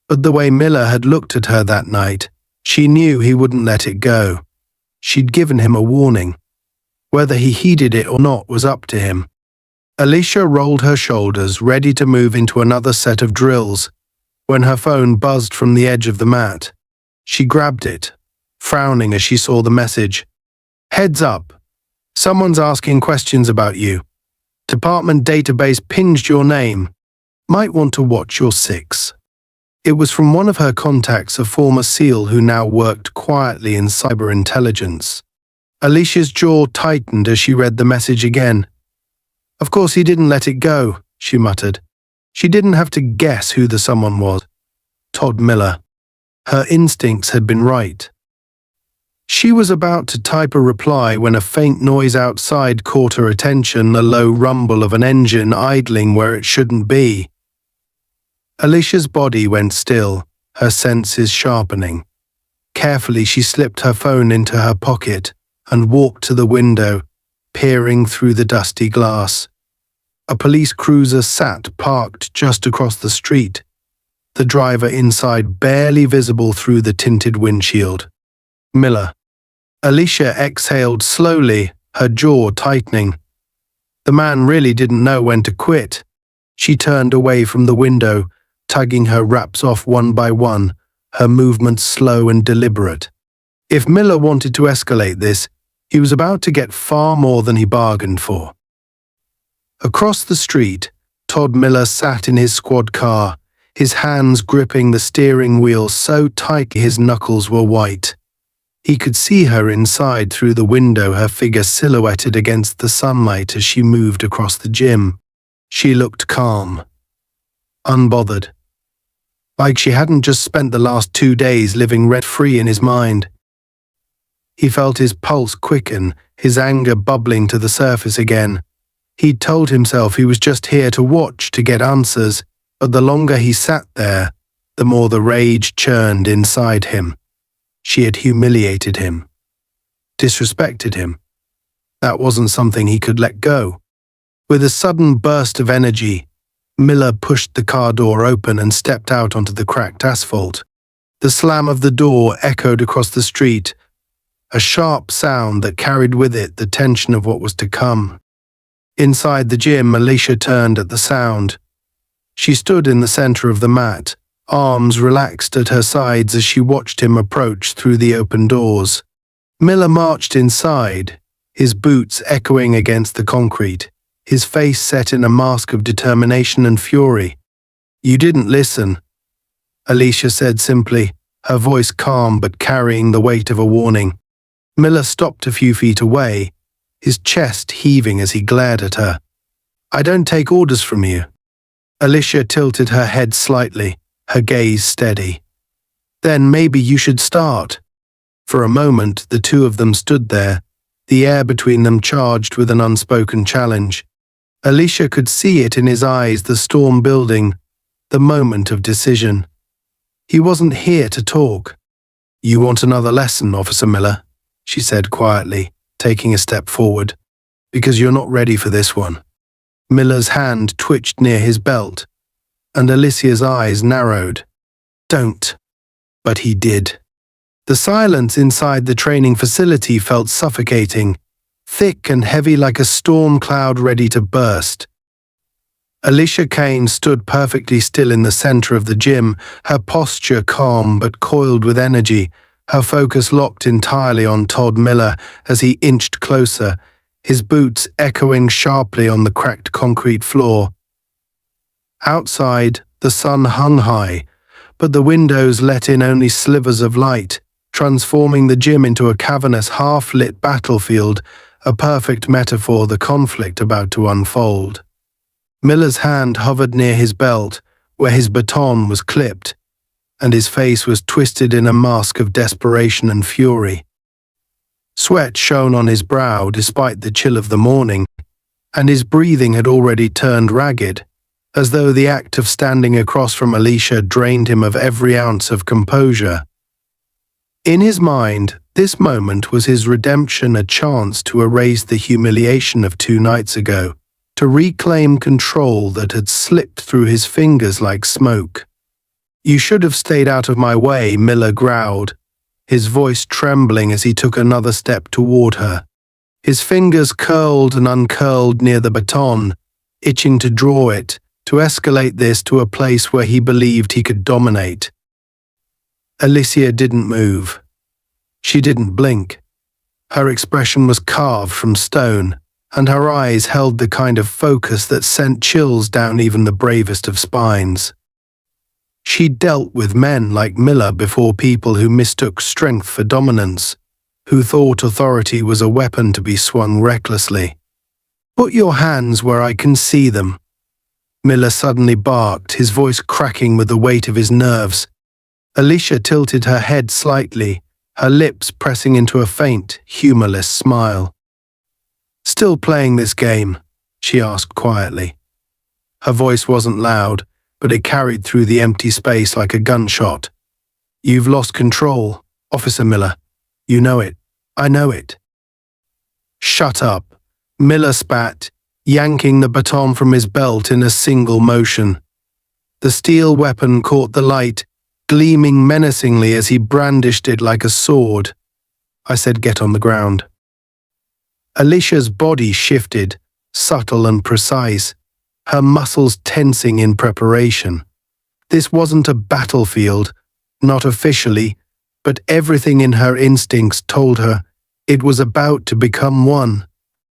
[SPEAKER 2] but the way Miller had looked at her that night, she knew he wouldn't let it go. She'd given him a warning. Whether he heeded it or not was up to him. Alicia rolled her shoulders, ready to move into another set of drills, when her phone buzzed from the edge of the mat. She grabbed it, frowning as she saw the message. "Heads up. Someone's asking questions about you. Department database pinged your name. Might want to watch your six." It was from one of her contacts, a former SEAL who now worked quietly in cyber intelligence. Alicia's jaw tightened as she read the message again. "Of course he didn't let it go," she muttered. She didn't have to guess who the someone was. Todd Miller. Her instincts had been right. She was about to type a reply when a faint noise outside caught her attention, a low rumble of an engine idling where it shouldn't be. Alicia's body went still, her senses sharpening. Carefully, she slipped her phone into her pocket and walked to the window, peering through the dusty glass. A police cruiser sat parked just across the street, the driver inside barely visible through the tinted windshield. Miller. Alicia exhaled slowly, her jaw tightening. The man really didn't know when to quit. She turned away from the window, tugging her wraps off one by one, her movements slow and deliberate. If Miller wanted to escalate this, he was about to get far more than he bargained for. Across the street, Todd Miller sat in his squad car, his hands gripping the steering wheel so tightly his knuckles were white. He could see her inside through the window, her figure silhouetted against the sunlight as she moved across the gym. She looked calm, unbothered, like she hadn't just spent the last 2 days living rent-free in his mind. He felt his pulse quicken, his anger bubbling to the surface again. He'd told himself he was just here to watch, to get answers, but the longer he sat there, the more the rage churned inside him. She had humiliated him, disrespected him. That wasn't something he could let go. With a sudden burst of energy, Miller pushed the car door open and stepped out onto the cracked asphalt. The slam of the door echoed across the street, a sharp sound that carried with it the tension of what was to come. Inside the gym, Alicia turned at the sound. She stood in the center of the mat, arms relaxed at her sides as she watched him approach through the open doors. Miller marched inside, his boots echoing against the concrete, his face set in a mask of determination and fury. "You didn't listen," Alicia said simply, her voice calm but carrying the weight of a warning. Miller stopped a few feet away, his chest heaving as he glared at her. "I don't take orders from you." Alicia tilted her head slightly, her gaze steady. "Then maybe you should start." For a moment, the two of them stood there, the air between them charged with an unspoken challenge. Alicia could see it in his eyes, the storm building, the moment of decision. He wasn't here to talk. "You want another lesson, Officer Miller?" she said quietly, taking a step forward. "Because you're not ready for this one." Miller's hand twitched near his belt, and Alicia's eyes narrowed. "Don't." But he did. The silence inside the training facility felt suffocating, thick and heavy like a storm cloud ready to burst. Alicia Kane stood perfectly still in the center of the gym, her posture calm but coiled with energy, her focus locked entirely on Todd Miller as he inched closer, his boots echoing sharply on the cracked concrete floor. Outside, the sun hung high, but the windows let in only slivers of light, transforming the gym into a cavernous half-lit battlefield, a perfect metaphor for the conflict about to unfold. Miller's hand hovered near his belt, where his baton was clipped, and his face was twisted in a mask of desperation and fury. Sweat shone on his brow despite the chill of the morning, and his breathing had already turned ragged, as though the act of standing across from Alicia drained him of every ounce of composure. In his mind, this moment was his redemption, a chance to erase the humiliation of 2 nights ago, to reclaim control that had slipped through his fingers like smoke. "You should have stayed out of my way," Miller growled, his voice trembling as he took another step toward her. His fingers curled and uncurled near the baton, itching to draw it, to escalate this to a place where he believed he could dominate. Alicia didn't move. She didn't blink. Her expression was carved from stone, and her eyes held the kind of focus that sent chills down even the bravest of spines. She'd dealt with men like Miller before, people who mistook strength for dominance, who thought authority was a weapon to be swung recklessly. "Put your hands where I can see them." Miller suddenly barked, his voice cracking with the weight of his nerves. Alicia tilted her head slightly, her lips pressing into a faint, humorless smile. "Still playing this game?" she asked quietly. Her voice wasn't loud, but it carried through the empty space like a gunshot. "You've lost control, Officer Miller. You know it. I know it." "Shut up," Miller spat, yanking the baton from his belt in a single motion. The steel weapon caught the light, gleaming menacingly as he brandished it like a sword. "I said get on the ground." Alicia's body shifted, subtle and precise, her muscles tensing in preparation. This wasn't a battlefield, not officially, but everything in her instincts told her it was about to become one.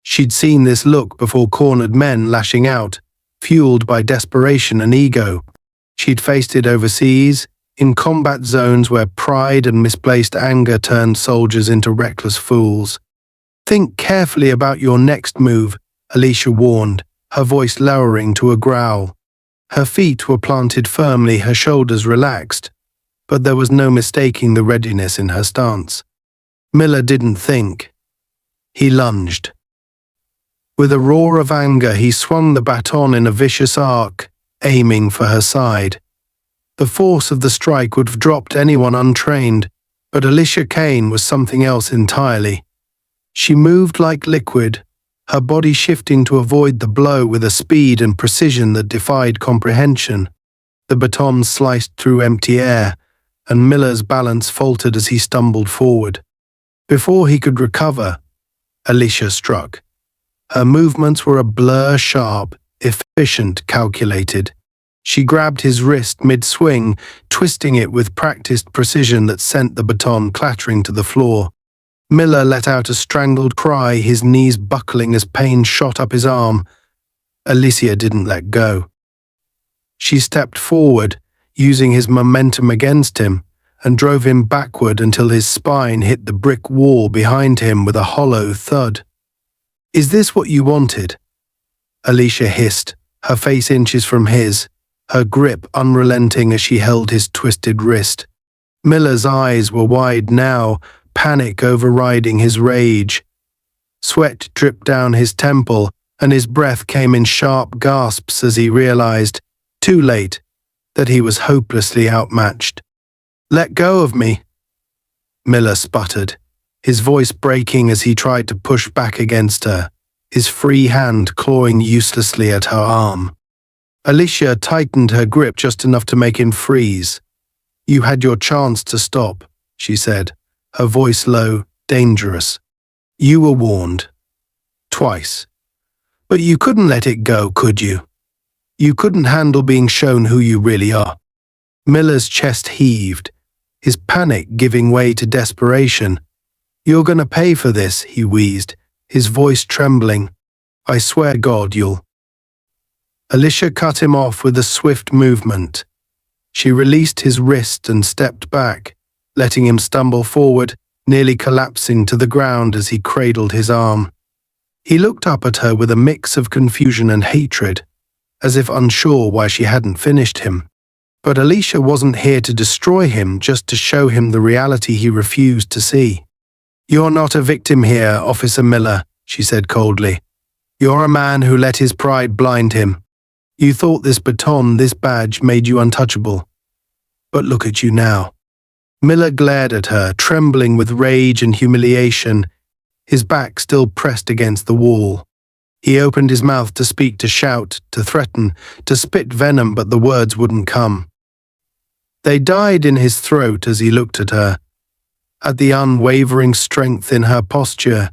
[SPEAKER 2] She'd seen this look before, cornered men lashing out, fueled by desperation and ego. She'd faced it overseas, in combat zones where pride and misplaced anger turned soldiers into reckless fools. "Think carefully about your next move," Alicia warned, her voice lowering to a growl. Her feet were planted firmly, her shoulders relaxed, but there was no mistaking the readiness in her stance. Miller didn't think. He lunged. With a roar of anger, he swung the baton in a vicious arc, aiming for her side. The force of the strike would have dropped anyone untrained, but Alicia Kane was something else entirely. She moved like liquid, her body shifting to avoid the blow with a speed and precision that defied comprehension. The baton sliced through empty air, and Miller's balance faltered as he stumbled forward. Before he could recover, Alicia struck. Her movements were a blur, sharp, efficient, calculated. She grabbed his wrist mid-swing, twisting it with practiced precision that sent the baton clattering to the floor. Miller let out a strangled cry, his knees buckling as pain shot up his arm. Alicia didn't let go. She stepped forward, using his momentum against him, and drove him backward until his spine hit the brick wall behind him with a hollow thud. "Is this what you wanted?" Alicia hissed, her face inches from his, her grip unrelenting as she held his twisted wrist. Miller's eyes were wide now, panic overriding his rage. Sweat dripped down his temple, and his breath came in sharp gasps as he realized, too late, that he was hopelessly outmatched. "Let go of me," Miller sputtered, his voice breaking as he tried to push back against her, his free hand clawing uselessly at her arm. Alicia tightened her grip just enough to make him freeze. "You had your chance to stop," she said, her voice low, dangerous. "You were warned. Twice. But you couldn't let it go, could you? You couldn't handle being shown who you really are." Miller's chest heaved, his panic giving way to desperation. "You're gonna pay for this," he wheezed, his voice trembling. "I swear God, you'll..." Alicia cut him off with a swift movement. She released his wrist and stepped back, letting him stumble forward, nearly collapsing to the ground as he cradled his arm. He looked up at her with a mix of confusion and hatred, as if unsure why she hadn't finished him. But Alicia wasn't here to destroy him, just to show him the reality he refused to see. "You're not a victim here, Officer Miller," she said coldly. "You're a man who let his pride blind him. You thought this baton, this badge, made you untouchable. But look at you now." Miller glared at her, trembling with rage and humiliation, his back still pressed against the wall. He opened his mouth to speak, to shout, to threaten, to spit venom, but the words wouldn't come. They died in his throat as he looked at her, at the unwavering strength in her posture,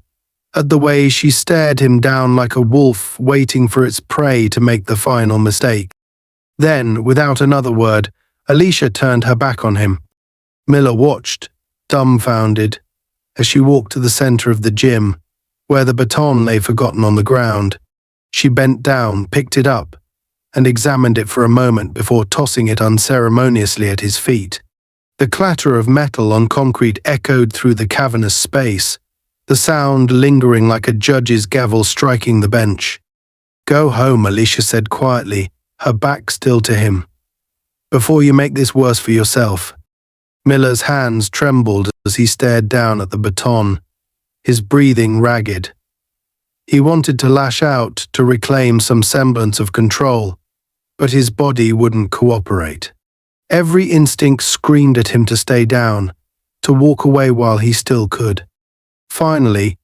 [SPEAKER 2] at the way she stared him down like a wolf waiting for its prey to make the final mistake. Then, without another word, Alicia turned her back on him. Miller watched, dumbfounded, as she walked to the center of the gym, where the baton lay forgotten on the ground. She bent down, picked it up, and examined it for a moment before tossing it unceremoniously at his feet. The clatter of metal on concrete echoed through the cavernous space, the sound lingering like a judge's gavel striking the bench. "Go home," Alicia said quietly, her back still to him, "before you make this worse for yourself." Miller's hands trembled as he stared down at the baton, his breathing ragged. He wanted to lash out, to reclaim some semblance of control, but his body wouldn't cooperate. Every instinct screamed at him to stay down, to walk away while he still could. Finally,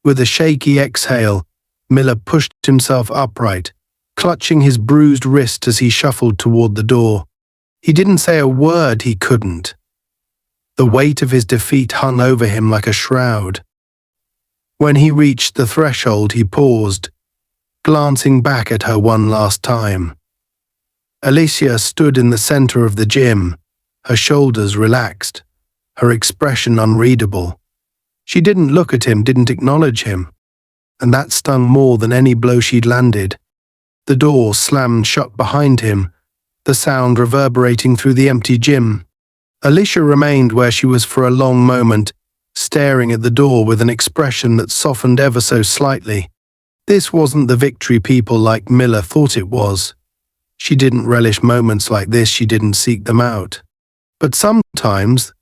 [SPEAKER 2] with a shaky exhale, Miller pushed himself upright, clutching his bruised wrist as he shuffled toward the door. He didn't say a word he couldn't. The weight of his defeat hung over him like a shroud. When he reached the threshold, he paused, glancing back at her one last time. Alicia stood in the center of the gym, her shoulders relaxed, her expression unreadable. She didn't look at him, didn't acknowledge him, and that stung more than any blow she'd landed. The door slammed shut behind him, the sound reverberating through the empty gym. Alicia remained where she was for a long moment, staring at the door with an expression that softened ever so slightly. This wasn't the victory people like Miller thought it was. She didn't relish moments like this, she didn't seek them out. But sometimes,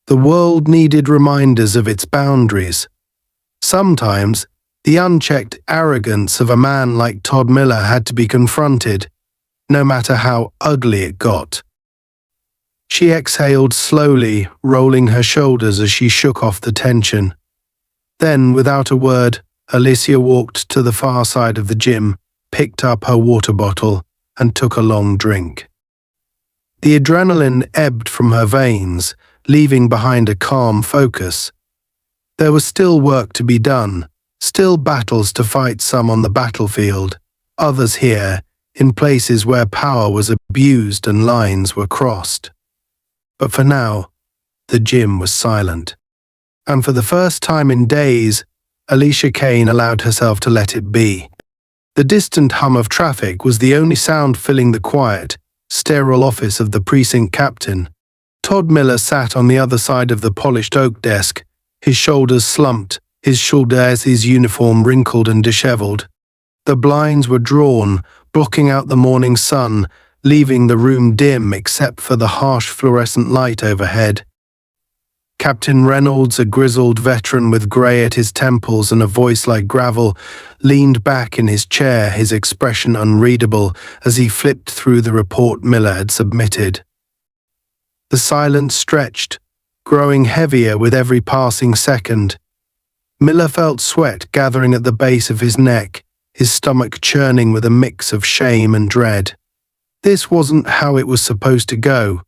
[SPEAKER 2] the world needed reminders of its boundaries. Sometimes, the unchecked arrogance of a man like Todd Miller had to be confronted, no matter how ugly it got. She exhaled slowly, rolling her shoulders as she shook off the tension. Then, without a word, Alicia walked to the far side of the gym, picked up her water bottle, and took a long drink. The adrenaline ebbed from her veins, leaving behind a calm focus. There was still work to be done, still battles to fight, some on the battlefield, others here, in places where power was abused and lines were crossed. But for now, the gym was silent. And for the first time in days, Alicia Kane allowed herself to let it be. The distant hum of traffic was the only sound filling the quiet, sterile office of the precinct captain. Todd Miller sat on the other side of the polished oak desk, his shoulders slumped, his Shulder's uniform wrinkled and disheveled. The blinds were drawn, blocking out the morning sun, leaving the room dim except for the harsh fluorescent light overhead. Captain Reynolds, a grizzled veteran with grey at his temples and a voice like gravel, leaned back in his chair, his expression unreadable as he flipped through the report Miller had submitted. The silence stretched, growing heavier with every passing second. Miller felt sweat gathering at the base of his neck, his stomach churning with a mix of shame and dread. This wasn't how it was supposed to go.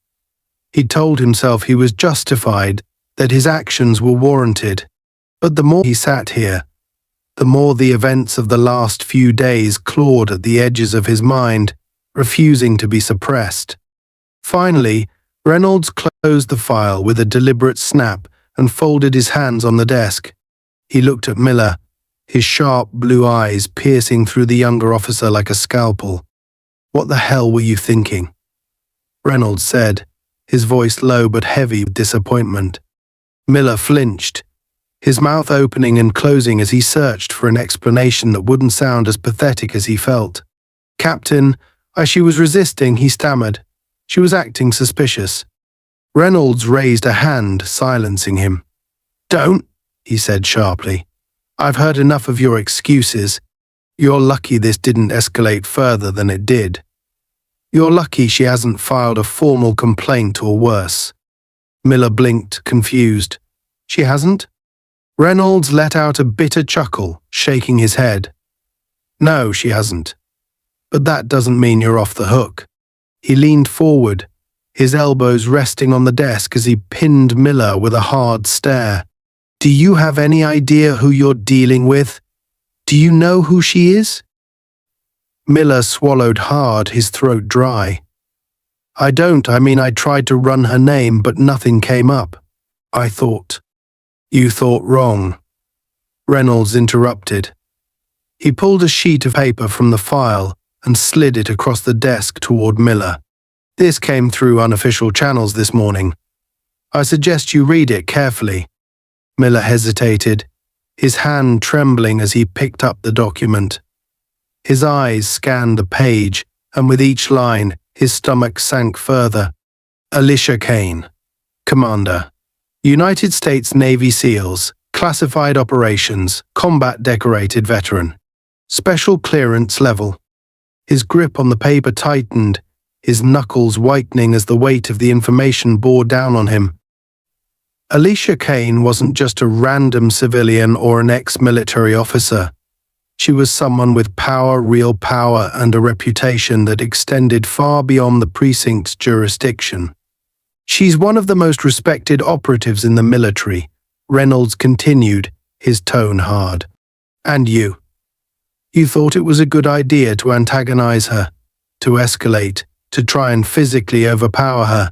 [SPEAKER 2] He told himself he was justified, that his actions were warranted. But the more he sat here, the more the events of the last few days clawed at the edges of his mind, refusing to be suppressed. Finally, Reynolds closed the file with a deliberate snap and folded his hands on the desk. He looked at Miller, his sharp blue eyes piercing through the younger officer like a scalpel. "What the hell were you thinking?" Reynolds said, his voice low but heavy with disappointment. Miller flinched, his mouth opening and closing as he searched for an explanation that wouldn't sound as pathetic as he felt. "Captain, she was resisting," he stammered. "She was acting suspicious." Reynolds raised a hand, silencing him. "Don't," he said sharply. "I've heard enough of your excuses. You're lucky this didn't escalate further than it did. You're lucky she hasn't filed a formal complaint or worse." Miller blinked, confused. "She hasn't?" Reynolds let out a bitter chuckle, shaking his head. "No, she hasn't. But that doesn't mean you're off the hook." He leaned forward, his elbows resting on the desk as he pinned Miller with a hard stare. "Do you have any idea who you're dealing with? Do you know who she is?" Miller swallowed hard, his throat dry. I tried to run her name, but nothing came up. I thought." "You thought wrong," Reynolds interrupted. He pulled a sheet of paper from the file and slid it across the desk toward Miller. "This came through unofficial channels this morning. I suggest you read it carefully." Miller hesitated, his hand trembling as he picked up the document. His eyes scanned the page, and with each line, his stomach sank further. Alicia Kane, Commander, United States Navy SEALs, Classified Operations, Combat Decorated Veteran, Special Clearance Level. His grip on the paper tightened, his knuckles whitening as the weight of the information bore down on him. Alicia Kane wasn't just a random civilian or an ex-military officer. She was someone with power, real power, and a reputation that extended far beyond the precinct's jurisdiction. "She's one of the most respected operatives in the military," Reynolds continued, his tone hard. "And you? You thought it was a good idea to antagonize her, to escalate, to try and physically overpower her.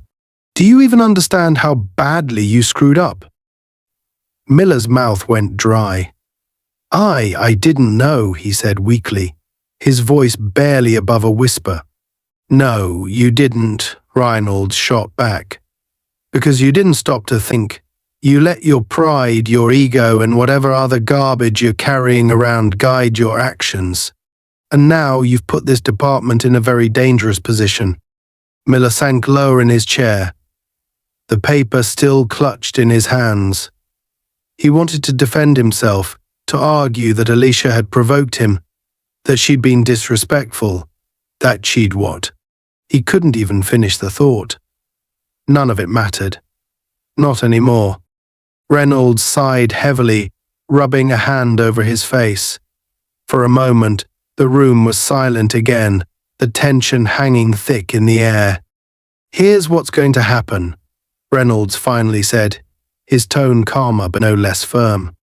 [SPEAKER 2] Do you even understand how badly you screwed up?" Miller's mouth went dry. I didn't know," he said weakly, his voice barely above a whisper. "No, you didn't," Reynolds shot back. "Because you didn't stop to think. You let your pride, your ego, and whatever other garbage you're carrying around guide your actions. And now you've put this department in a very dangerous position." Miller sank lower in his chair, the paper still clutched in his hands. He wanted to defend himself, to argue that Alicia had provoked him, that she'd been disrespectful, that she'd what? He couldn't even finish the thought. None of it mattered. Not anymore. Reynolds sighed heavily, rubbing a hand over his face. For a moment, the room was silent again, the tension hanging thick in the air. "Here's what's going to happen," Reynolds finally said, his tone calmer but no less firm.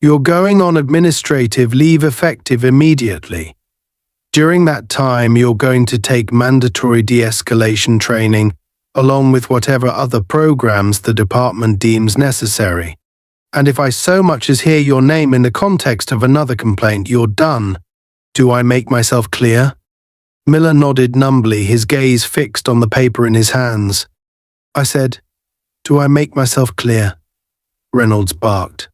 [SPEAKER 2] "You're going on administrative leave effective immediately. During that time, you're going to take mandatory de-escalation training, along with whatever other programs the department deems necessary. And if I so much as hear your name in the context of another complaint, you're done. Do I make myself clear?" Miller nodded numbly, his gaze fixed on the paper in his hands. "I said, Do I make myself clear? Reynolds barked.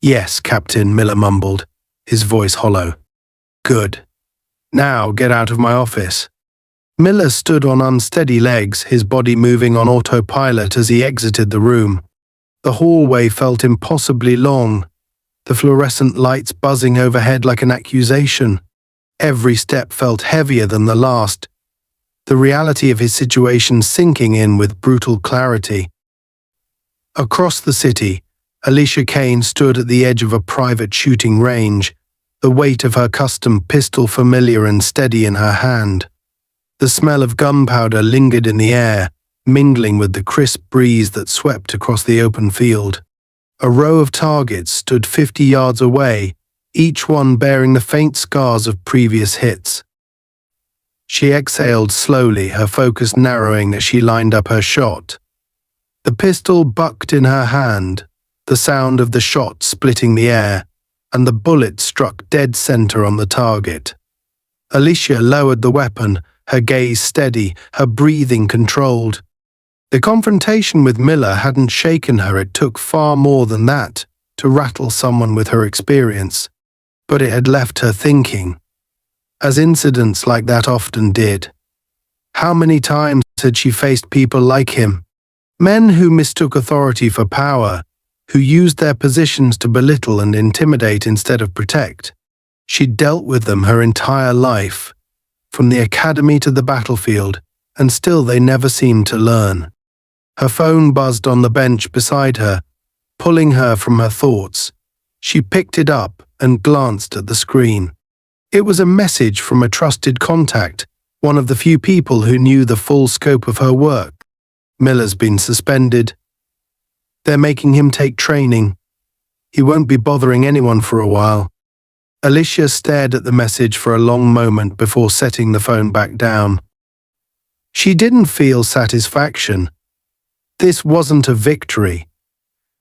[SPEAKER 2] Yes, Captain, Miller mumbled, his voice hollow. Good. Now get out of my office. Miller stood on unsteady legs, his body moving on autopilot as he exited the room. The hallway felt impossibly long, the fluorescent lights buzzing overhead like an accusation. Every step felt heavier than the last, the reality of his situation sinking in with brutal clarity. Across the city, Alicia Kane stood at the edge of a private shooting range, the weight of her custom pistol familiar and steady in her hand. The smell of gunpowder lingered in the air, mingling with the crisp breeze that swept across the open field. A row of targets stood 50 yards away, each one bearing the faint scars of previous hits. She exhaled slowly, her focus narrowing as she lined up her shot. The pistol bucked in her hand, the sound of the shot splitting the air, and the bullet struck dead center on the target. Alicia lowered the weapon, her gaze steady, her breathing controlled. The confrontation with Miller hadn't shaken her. It took far more than that to rattle someone with her experience, but it had left her thinking, as incidents like that often did. How many times had she faced people like him? Men who mistook authority for power, who used their positions to belittle and intimidate instead of protect. She'd dealt with them her entire life, from the academy to the battlefield, and still they never seemed to learn. Her phone buzzed on the bench beside her, pulling her from her thoughts. She picked it up and glanced at the screen. It was a message from a trusted contact, one of the few people who knew the full scope of her work. Miller's been suspended. They're making him take training. He won't be bothering anyone for a while. Alicia stared at the message for a long moment before setting the phone back down. She didn't feel satisfaction. This wasn't a victory.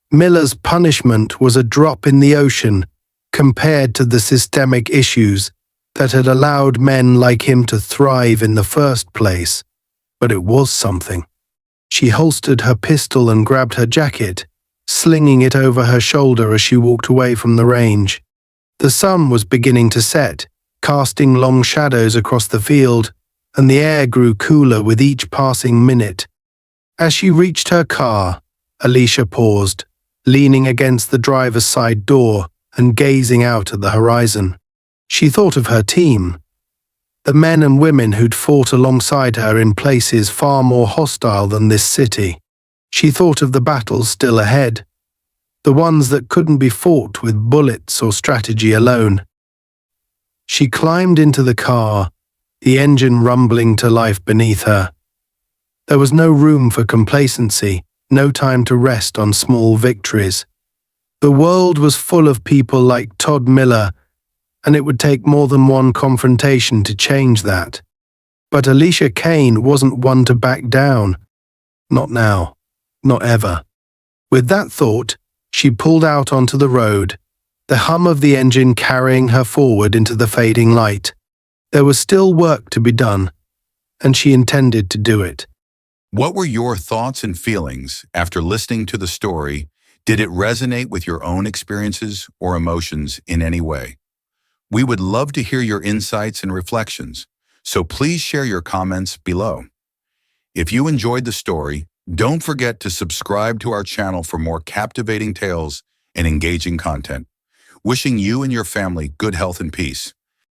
[SPEAKER 2] Miller's punishment was a drop in the ocean compared to the systemic issues that had allowed men like him to thrive in the first place. But it was something. She holstered her pistol and grabbed her jacket, slinging it over her shoulder as she walked away from the range. The sun was beginning to set, casting long shadows across the field, and the air grew cooler with each passing minute. As she reached her car, Alicia paused, leaning against the driver's side door and gazing out at the horizon. She thought of her team, the men and women who'd fought alongside her in places far more hostile than this city. She thought of the battles still ahead, the ones that couldn't be fought with bullets or strategy alone. She climbed into the car, the engine rumbling to life beneath her. There was no room for complacency, no time to rest on small victories. The world was full of people like Todd Miller, and it would take more than one confrontation to change that. But Alicia Kane wasn't one to back down. Not now. Not ever. With that thought, she pulled out onto the road, the hum of the engine carrying her forward into the fading light. There was still work to be done, and she intended to do it.
[SPEAKER 1] What were your thoughts and feelings after listening to the story? Did it resonate with your own experiences or emotions in any way? We would love to hear your insights and reflections, so please share your comments below. If you enjoyed the story, don't forget to subscribe to our channel for more captivating tales and engaging content. Wishing you and your family good health and peace.